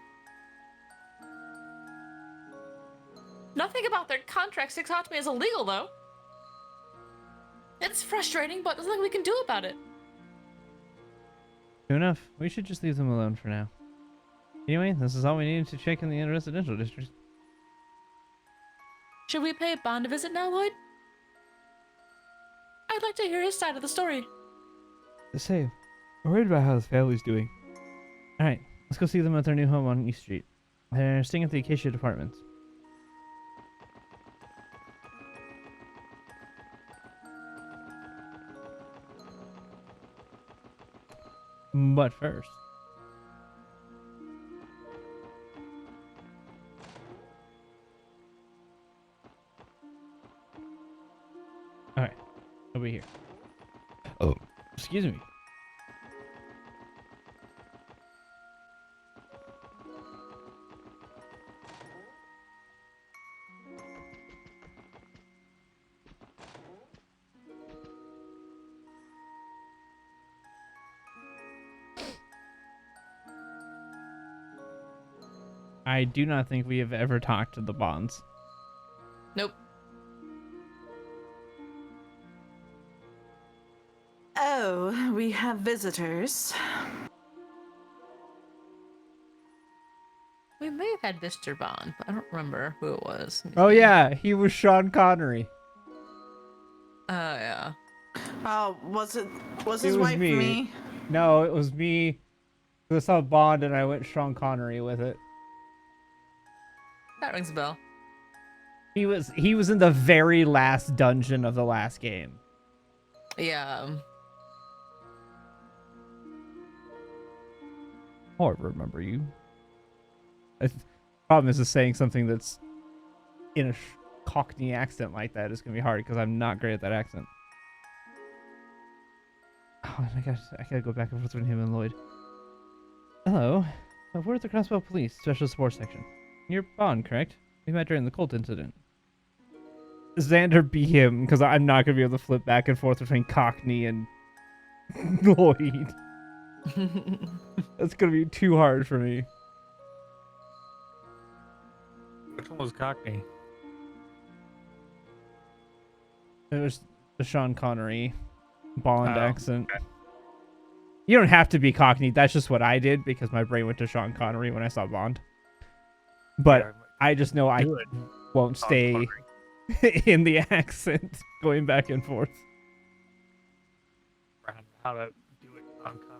Nothing about their contract sticks out to me as illegal, though. It's frustrating, but there's nothing we can do about it. Good enough. We should just leave them alone for now. Anyway, this is all we needed to check in the residential district. Should we pay Bond a visit now, Lloyd? I'd like to hear his side of the story. The same. I'm worried about how the family's doing. Alright, let's go see them at their new home on East Street. They're staying at the Acacia Apartments. But first... Alright, over here. Oh, excuse me. I do not think we have ever talked to the Bonds. Nope. Oh, we have visitors. We may have had Mr. Bond, but I don't remember who it was. Oh yeah, he was Sean Connery. Oh, yeah. Oh, was his was wife me. me? No, it was me. I saw Bond and I went Sean Connery with it. That rings a bell. He was in the very last dungeon of the last game. Yeah. Oh, I remember you. Problem is saying something that's in a Cockney accent like that is gonna be hard because I'm not great at that accent. Oh my gosh, I gotta go back and forth between him and Lloyd. Hello, we're at the Crossbow Police Special Support Section. You're Bond, correct? We met during the cult incident. Xander be him, because I'm not gonna be able to flip back and forth between Cockney and Lloyd. That's gonna be too hard for me. Which one was Cockney? It was the Sean Connery Bond Oh, accent. okay. You don't have to be Cockney. That's just what I did because my brain went to Sean Connery when I saw Bond. But Yeah, I just know I do it. won't Sean stay Connery. in the accent going back and forth. How to do it on Cockney.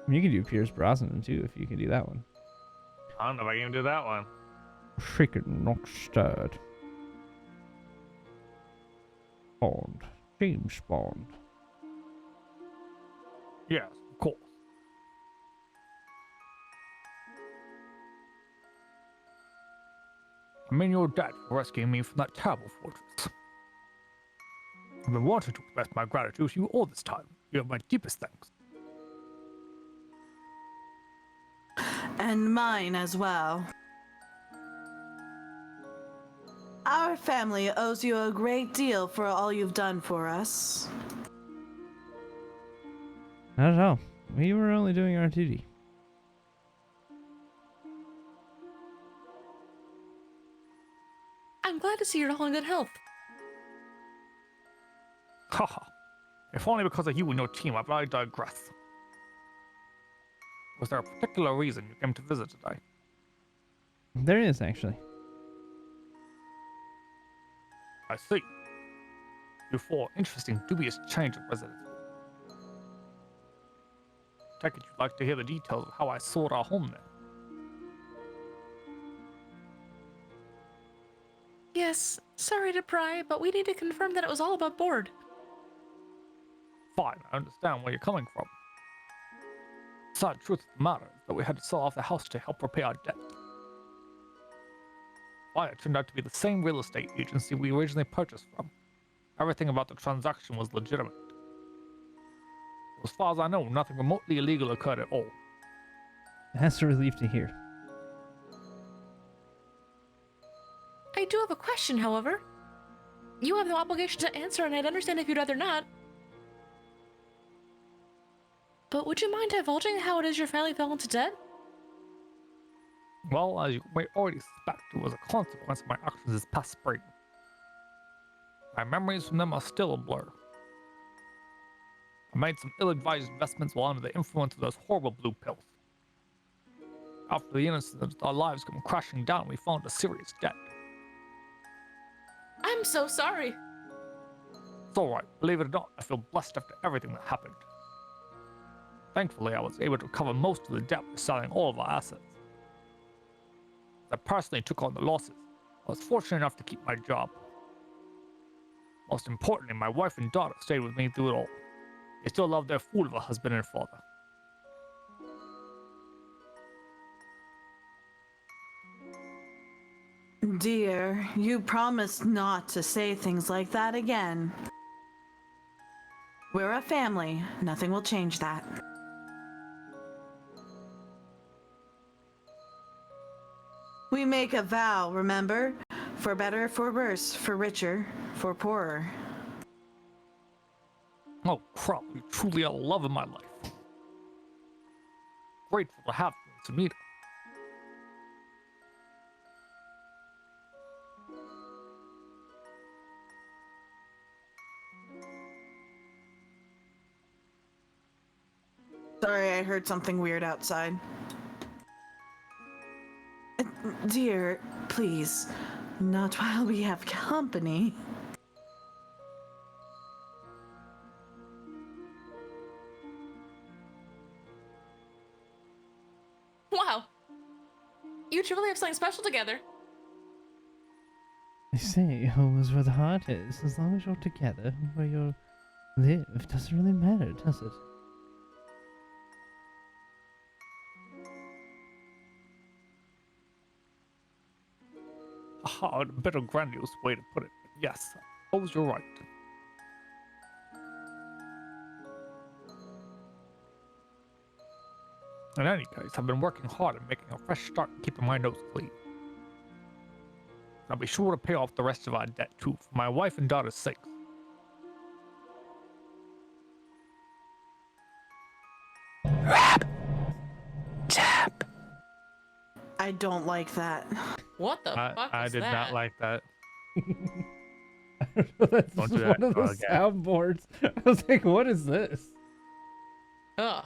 I mean, you can do Pierce Brosnan too if you can do that one. I don't know if I can do that one. Shaken, not stirred. Bond. James Bond. Yes, of course. I'm in your debt for rescuing me from that terrible fortress. I've been wanting to express my gratitude to you all this time. You have my deepest thanks. And mine as well. Our family owes you a great deal for all you've done for us. Not at all. We were only doing our duty. I'm glad to see you're all in good health. Haha. If only because of you and your team, but I digress. Was there a particular reason you came to visit today? There is, actually. I see. You four interesting, dubious change of residence. Take it you'd like to hear the details of how I sold our home then. Yes, sorry to pry, but we need to confirm that it was all above board. Fine, I understand where you're coming from. The sad truth of the matter is that we had to sell off the house to help repay our debt. Why, it turned out to be the same real estate agency we originally purchased from. Everything about the transaction was legitimate. As far as I know, nothing remotely illegal occurred at all. That's a relief to hear. I do have a question, however. You have no obligation to answer, and I'd understand if you'd rather not. But would you mind divulging how it is your family fell into debt? Well, as you may already suspect, it was a consequence of my actions this past spring. My memories from them are still a blur. I made some ill-advised investments while under the influence of those horrible blue pills. After the incident, our lives come crashing down, we fell into serious debt. I'm so sorry. It's alright, believe it or not, I feel blessed after everything that happened. Thankfully, I was able to cover most of the debt by selling all of our assets. I personally took on the losses. I was fortunate enough to keep my job. Most importantly, my wife and daughter stayed with me through it all. They still love their fool of a husband and father. Dear, you promised not to say things like that again. We're a family. Nothing will change that. We make a vow, remember? For better, for worse, for richer, for poorer. Oh crap, you truly are the love of my life. Grateful to have you, Sunita. Sorry, I heard something weird outside. Dear, please, not while we have company. Wow. You truly have something special together. They say home is where the heart is. As long as you're together, where you live doesn't really matter, does it? Aha, a better grandiose way to put it. Yes, I suppose you're right. In any case, I've been working hard at making a fresh start and keeping my nose clean. I'll be sure to pay off the rest of our debt too, for my wife and daughter's sakes. Tap. I don't like that. What the fuck I was did that? not like that. I don't know, that's Don't do just that one of those again. soundboards. I was like, what is this? Ugh.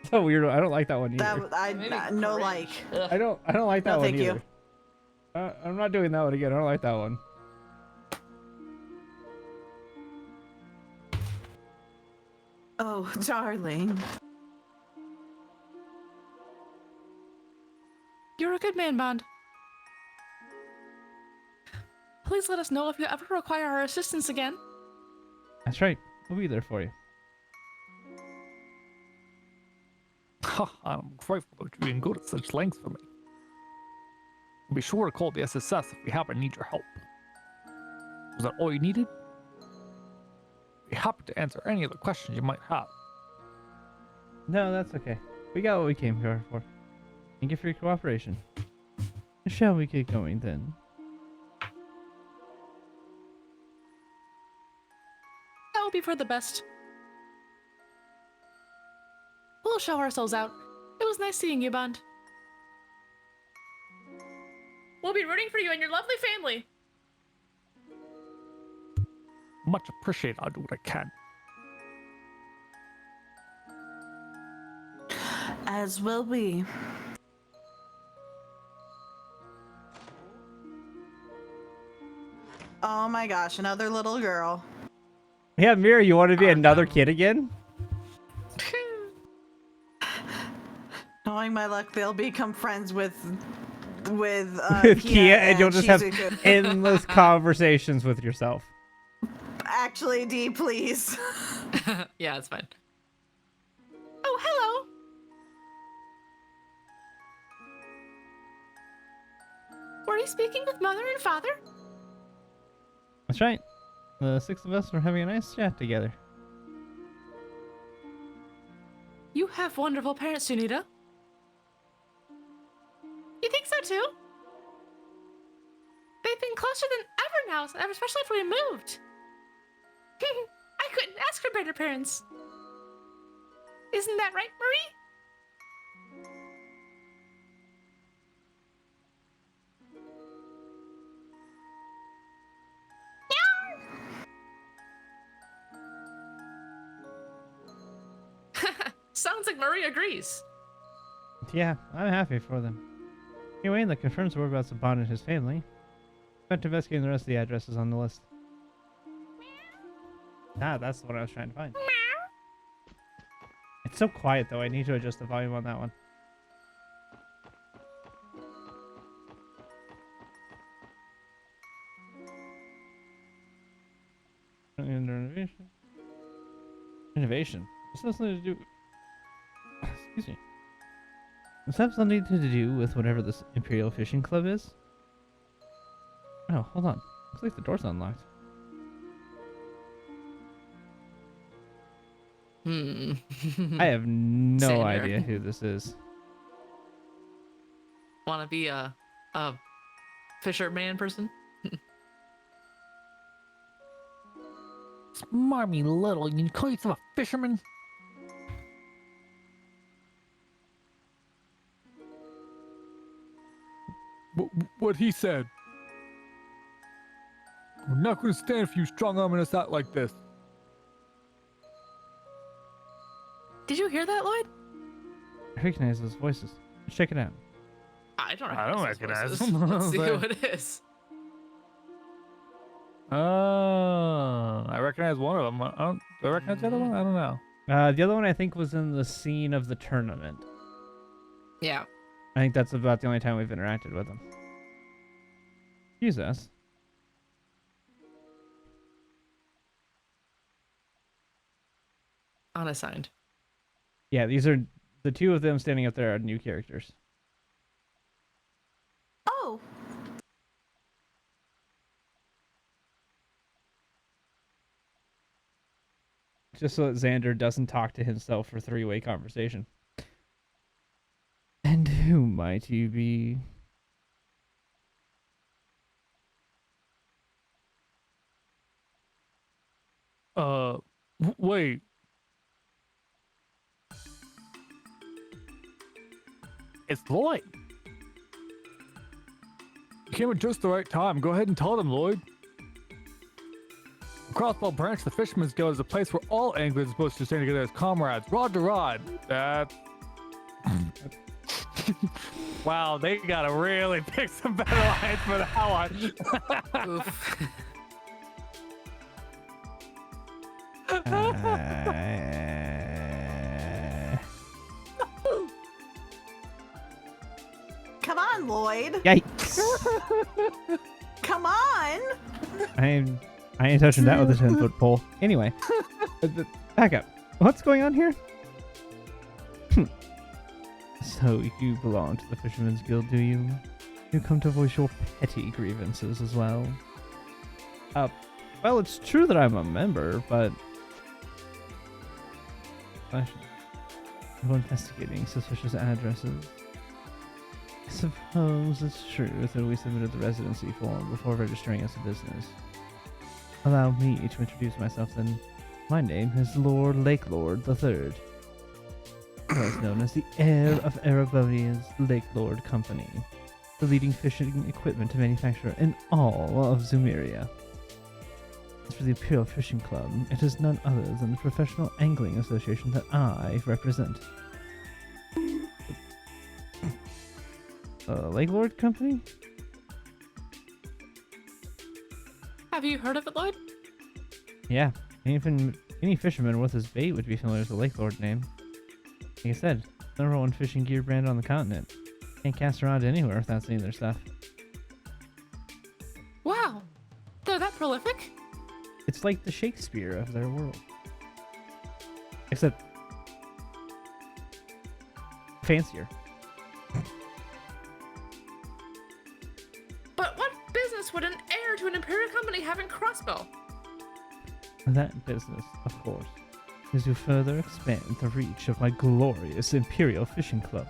So weird. I don't like that one either. That Maybe no cringe. like. Ugh. I don't like that No, one thank you. either. I'm not doing that one again. I don't like that one. Oh, darling. You're a good man, Bond. please let us know if you ever require our assistance again. That's right. We'll be there for you. I'm grateful that you're being good at such lengths for me. Be sure to call the SSS if we happen to need your help. Was that all you needed? Be happy to answer any other questions you might have. No, that's okay. We got what we came here for. Thank you for your cooperation. Shall we get going then? That will be for the best. We'll show ourselves out. It was nice seeing you, Bond. We'll be rooting for you and your lovely family. Much appreciated. I'll do what I can. As will we. Oh my gosh, another little girl. Yeah, Mira, you want to be another kid again? Knowing my luck, they'll become friends with Kia, and you'll just have Shizuku. endless conversations with yourself. Actually, D, please. Yeah, it's fine. Oh, hello. Were you speaking with Mother and Father? That's right. The six of us were having a nice chat together. You have wonderful parents, Sunita. You think so too? They've been closer than ever now, especially if we moved. I couldn't ask for better parents. Isn't that right, Marie? Sounds like Marie agrees. Yeah, I'm happy for them. Anyway, that confirms the whereabouts of Bond and his family. I'm investigating the rest of the addresses on the list. Ah, that's the one I was trying to find. It's so quiet though, I need to adjust the volume on that one. Innovation. Innovation. This has something to do. Excuse me. Does that have something to do with whatever this Imperial Fishing Club is? Oh, hold on. Looks like the door's unlocked. I have no Sander. idea who this is. Want to be a fisherman person? Smarmy little, you call yourself a fisherman? What he said. We're not going to stand for you strong-arming us out like this. Did you hear that, Lloyd? I recognize those voices. Let's check it out. I don't recognize those them. voices. Let's see who it is. I recognize one of them. Do I recognize the other one? I don't know. The other one I think was in the scene of the tournament. Yeah. I think that's about the only time we've interacted with him. Excuse us. Unassigned. Yeah, these are the two of them standing up there are new characters. Oh, Just so that Xander doesn't talk to himself for three-way conversation. And who might you be? Wait. It's Lloyd. You came at just the right time. Go ahead and tell them, Lloyd. Crossbow Branch, the Fisherman's Guild, is a place where all anglers are supposed to stand together as comrades, rod to rod. That. Wow, they gotta really pick some better lines for that one. Oof. Come on, Lloyd. Yikes. Come on. I ain't touching that with a 10-foot pole. Anyway, back up. What's going on here? So you belong to the Fisherman's Guild, do you? You come to voice your petty grievances as well. Well, it's true that I'm a member, but I'm investigating suspicious addresses. I suppose it's true that we submitted the residency form before registering as a business. Allow me to introduce myself then. My name is Lord Lakelord III, otherwise known as the heir of Erebonia's Lakelord Company, the leading fishing equipment manufacturer in all of Zumeria. As for the Imperial Fishing Club, it is none other than the professional angling association that I represent. Lakelord Company? Have you heard of it, Lloyd? Yeah, any fisherman worth his bait would be familiar with the Lakelord name. Like I said, number one fishing gear brand on the continent. Can't cast around anywhere without seeing their stuff. Wow, they're that prolific? It's like the Shakespeare of their world. Except fancier. But what business would an heir to an Imperial company have in Crossbow? That business, of course, is to further expand the reach of my glorious Imperial Fishing Club.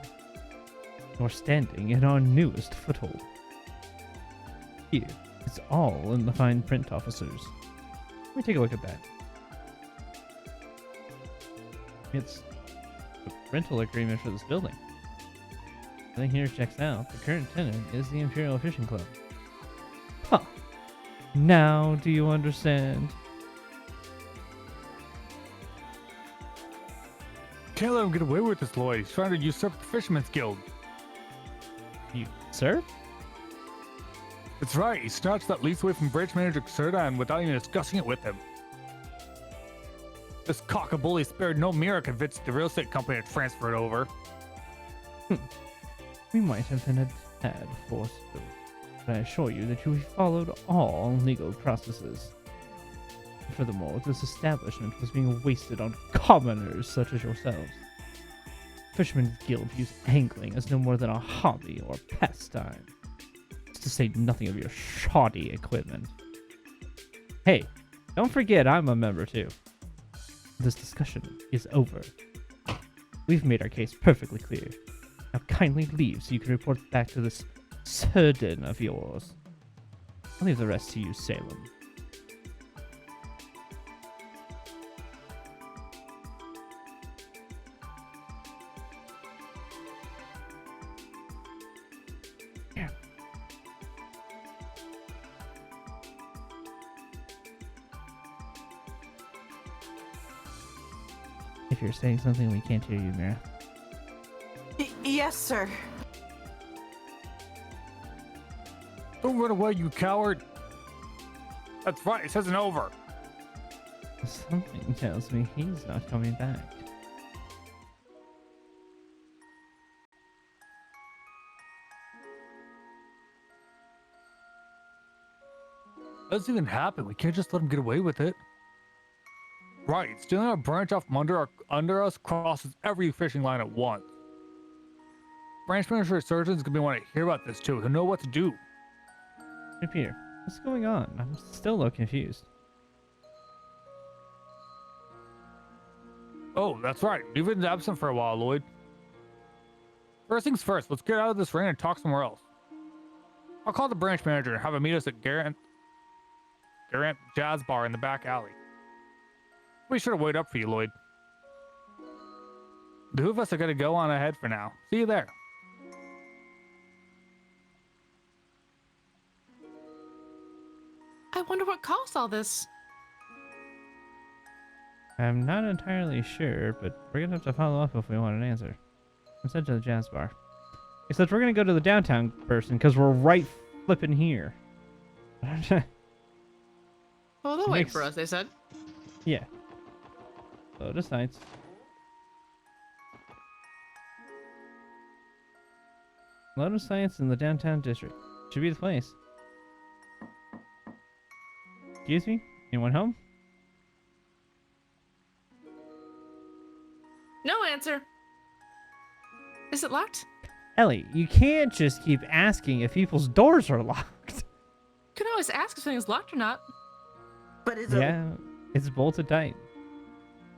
You're standing in our newest foothold. Here, it's all in the fine print, officers. Let me take a look at that. It's a rental agreement for this building. Everything here checks out. The current tenant is the Imperial Fishing Club. Huh. Now do you understand? Can't let him get away with this, Lloyd. He's trying to usurp the Fisherman's Guild. You, sir? That's right. He snatched that lease away from branch manager Xerdan without even discussing it with him. This cockabully spared no mirror convinced the real estate company to transfer it over. We might have been a tad forceful, but I assure you that you followed all legal processes. Furthermore, this establishment was being wasted on commoners such as yourselves. Fishermen's Guild views angling as no more than a hobby or pastime, to say nothing of your shoddy equipment. Hey, don't forget I'm a member too. This discussion is over. We've made our case perfectly clear. Now kindly leave so you can report back to this Surden of yours. I'll leave the rest to you, Salem. If you're saying something, we can't hear you, Mira. Yes, sir. Don't run away, you coward. That's right. This isn't over. Something tells me he's not coming back. How does it even happen? We can't just let him get away with it. Right, stealing a branch off from under us crosses every fishing line at once. Branch manager surgeons gonna want to hear about this too. He'll know what to do. Hey, Peter, what's going on? I'm still a little confused. Oh, that's right. You've been absent for a while, Lloyd. First things first, let's get out of this rain and talk somewhere else. I'll call the branch manager and have him meet us at Garant Jazz Bar in the back alley. We should have waited up for you, Lloyd. The two of us are gonna go on ahead for now. See you there. I wonder what caused all this. I'm not entirely sure, but we're gonna have to follow up if we want an answer. Let's head to the jazz bar. Except we're gonna go to the downtown person because we're right flipping here. Well, they'll wait for us, they said. Yeah. Lotus Nights. Lotus Nights in the downtown district. Should be the place. Excuse me? Anyone home? No answer. Is it locked? Ellie, you can't just keep asking if people's doors are locked. You can always ask if something's locked or not. But is it? Yeah, it's bolted tight.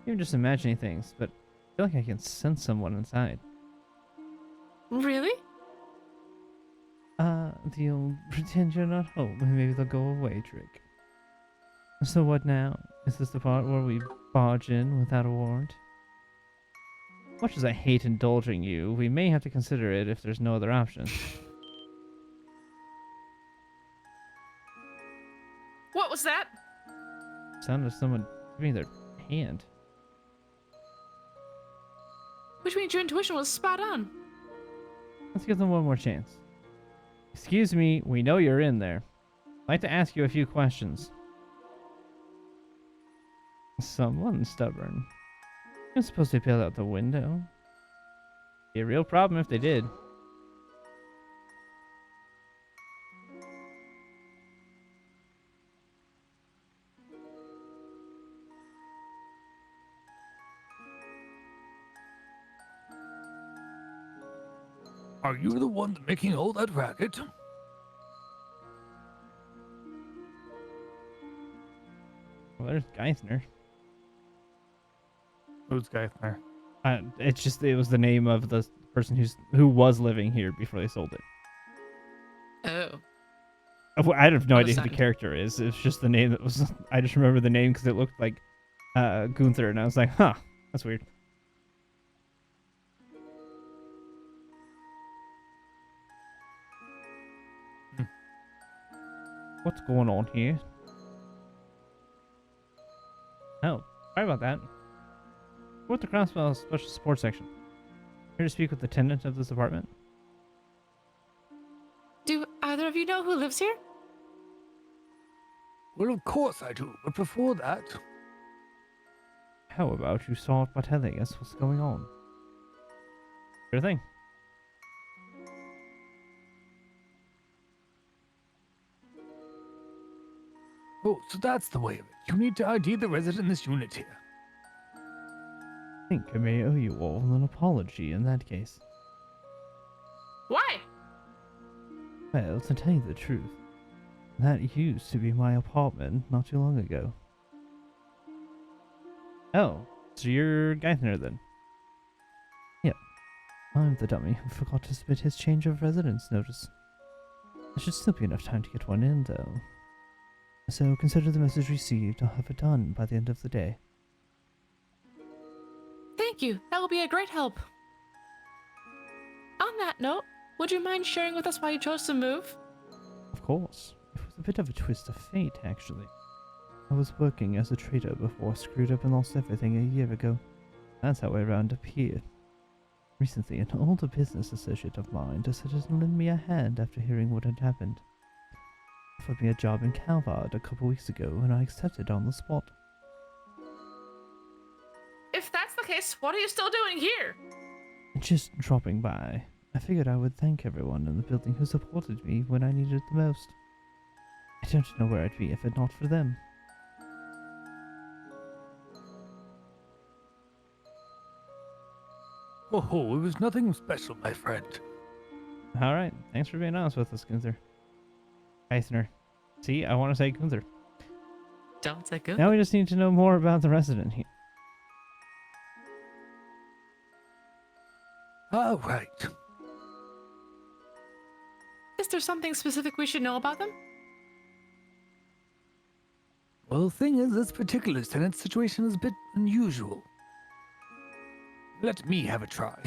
You're just imagining things, but I feel like I can sense someone inside. Really? They'll pretend you're not home and maybe they'll go away trick. So what now? Is this the part where we barge in without a warrant? Much as I hate indulging you, we may have to consider it if there's no other option. What was that? Sound of someone giving their hand. Which means your intuition was spot on. Let's give them one more chance. Excuse me, we know you're in there. I'd like to ask you a few questions. Someone stubborn. You're supposed to bail out the window. Be a real problem if they did. Are you the one making all that racket? Well, there's Geithner. Who's Geithner? It was the name of the person who was living here before they sold it. Oh. I have no idea who the Understand. character is. It's just the name that was. I just remember the name because it looked like Gunther, and I was like, huh, that's weird. What's going on here? Oh, sorry about that. We're at the Crosswell Special Support Section. Here to speak with the tenant of this apartment. Do either of you know who lives here? Well, of course I do, but before that... How about you start by telling us what's going on? Sure thing. Oh, so that's the way of it. You need to ID the resident in this unit here. I think I may owe you all an apology in that case. Why? Well, to tell you the truth, that used to be my apartment not too long ago. Oh, so you're Geithner then? Yep. I'm the dummy who forgot to submit his change of residence notice. There should still be enough time to get one in, though. So consider the message received. I'll have it done by the end of the day. Thank you. That will be a great help. On that note, would you mind sharing with us why you chose to move? Of course. It was a bit of a twist of fate, actually. I was working as a trader before I screwed up and lost everything a year ago. That's how I wound up here. Recently, an older business associate of mine decided to lend me a hand after hearing what had happened. Offered me a job in Calvard a couple weeks ago, and I accepted on the spot. If that's the case, what are you still doing here? Just dropping by. I figured I would thank everyone in the building who supported me when I needed it the most. I don't know where I'd be if it not for them. Oh, it was nothing special, my friend. Alright, thanks for being honest with us, Gunther. Geithner. See, I want to say Gunther. Don't say good. Now we just need to know more about the resident here. All right. Is there something specific we should know about them? Well, the thing is, this particular tenant situation is a bit unusual. Let me have a try.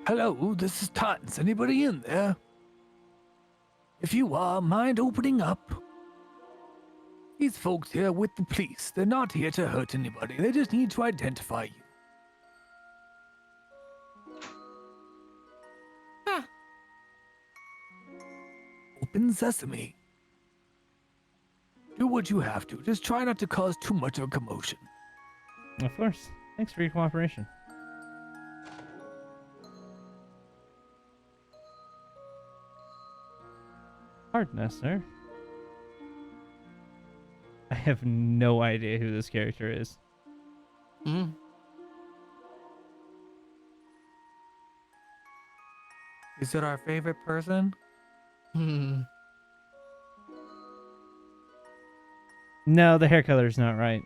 Hello, this is Tons. Anybody in there? If you are, mind opening up? These folks here are with the police. They're not here to hurt anybody. They just need to identify you. Huh. Open sesame. Do what you have to. Just try not to cause too much of a commotion. Of course. Thanks for your cooperation. Pardon us, sir. I have no idea who this character is. Mm. Is it our favorite person? Hmm. No, the hair color's not right.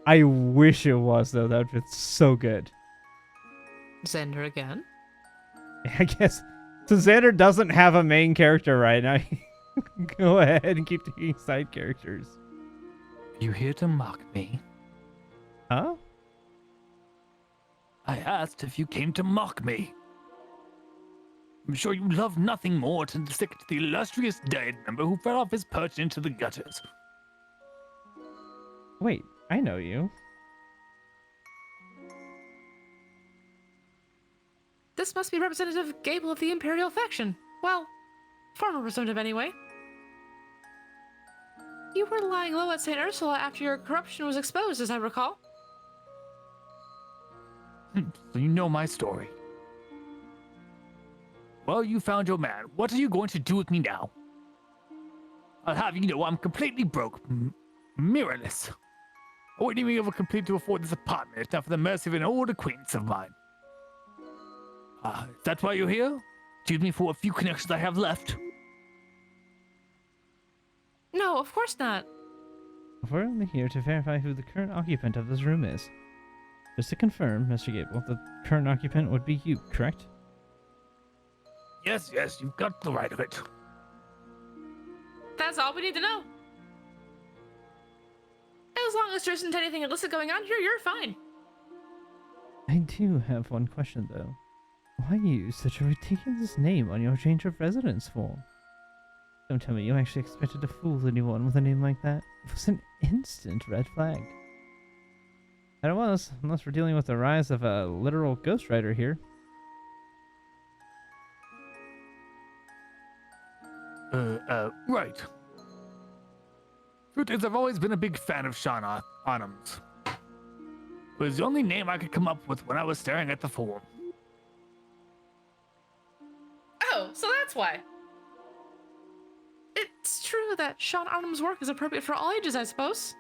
I wish it was, though. That would be so good. Xander again? I guess. So Xander doesn't have a main character right now. Go ahead and keep taking side characters. You here to mock me? Huh? I asked if you came to mock me. I'm sure you love nothing more than to stick it to the illustrious dead member who fell off his perch into the gutters. Wait, I know you. This must be Representative Gable of the Imperial faction. Well, former representative anyway. You were lying low at St. Ursula after your corruption was exposed, as I recall. So you know my story. Well, you found your man. What are you going to do with me now? I'll have you know I'm completely broke. Mirrorless. I wouldn't even be able to complete to afford this apartment. It's not for the mercy of an old acquaintance of mine. Is that why you're here? Excuse me for a few connections I have left. No, of course not. We're only here to verify who the current occupant of this room is. Just to confirm, Mr. Gable, the current occupant would be you, correct? Yes, you've got the right of it. That's all we need to know. As long as there isn't anything illicit going on here, you're fine. I do have one question, though. Why use such a ridiculous name on your change of residence form? Don't tell me you actually expected to fool anyone with a name like that. It was an instant red flag. And it was, unless we're dealing with the rise of a literal ghostwriter here. Right. Truth is, I've always been a big fan of Sean Onums. It was the only name I could come up with when I was staring at the form. Oh, so that's why. It's true that Sean Arnham's work is appropriate for all ages, I suppose.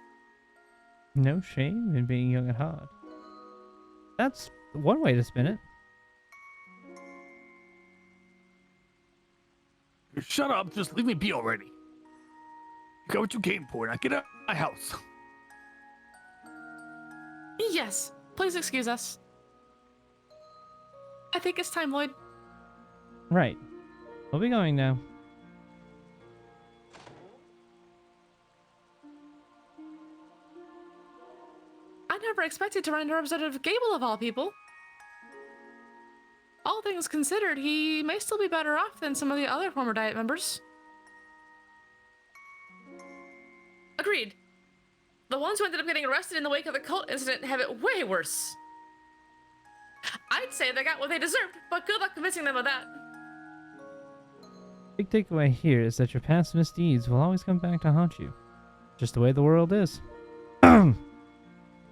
No shame in being young at heart. That's one way to spin it. Shut up, just leave me be already. You got what you came for, now get out of my house. Yes, please excuse us. I think it's time, Lloyd. Right. We'll be going now. I never expected to run into Representative Gable of all people. All things considered, he may still be better off than some of the other former Diet members. Agreed. The ones who ended up getting arrested in the wake of the cult incident have it way worse. I'd say they got what they deserved, but good luck convincing them of that. Big takeaway here is that your past misdeeds will always come back to haunt you. Just the way the world is.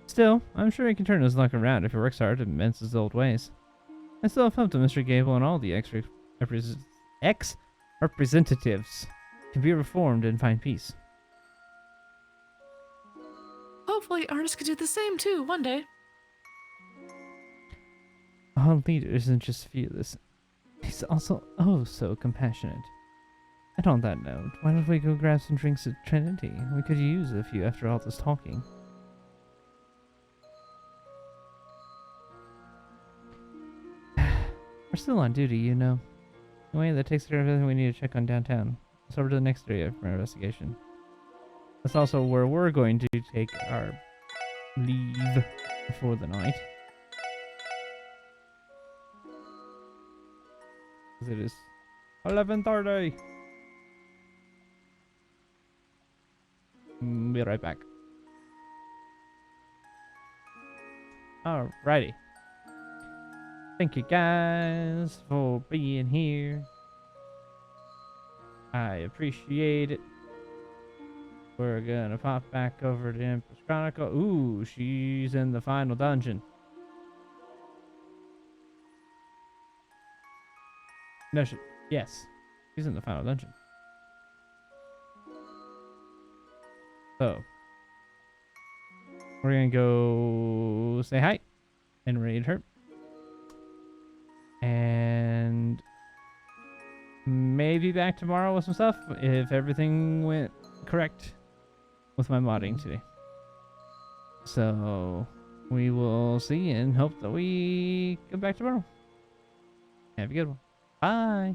Still, I'm sure he can turn his luck around if he works hard and mends his old ways. I still have hope that Mr. Gable and all the ex-representatives can be reformed and find peace. Hopefully, Ernest could do the same too one day. Our leader isn't just fearless, he's also oh so compassionate. And on that note, why don't we go grab some drinks at Trinity? We could use a few after all this talking. We're still on duty, you know. Anyway, that takes care of everything we need to check on downtown. Let's over to the next area for our investigation. That's also where we're going to take our leave for the night. It is 11:30. Be right back. Alrighty. Thank you guys for being here. I appreciate it. We're gonna pop back over to Empress Chronicle. Ooh, she's in the final dungeon. No, yes. She's in the final dungeon. So, we're gonna go say hi and raid her. And maybe back tomorrow with some stuff if everything went correct with my modding today. So, we will see and hope that we come back tomorrow. Have a good one. Bye.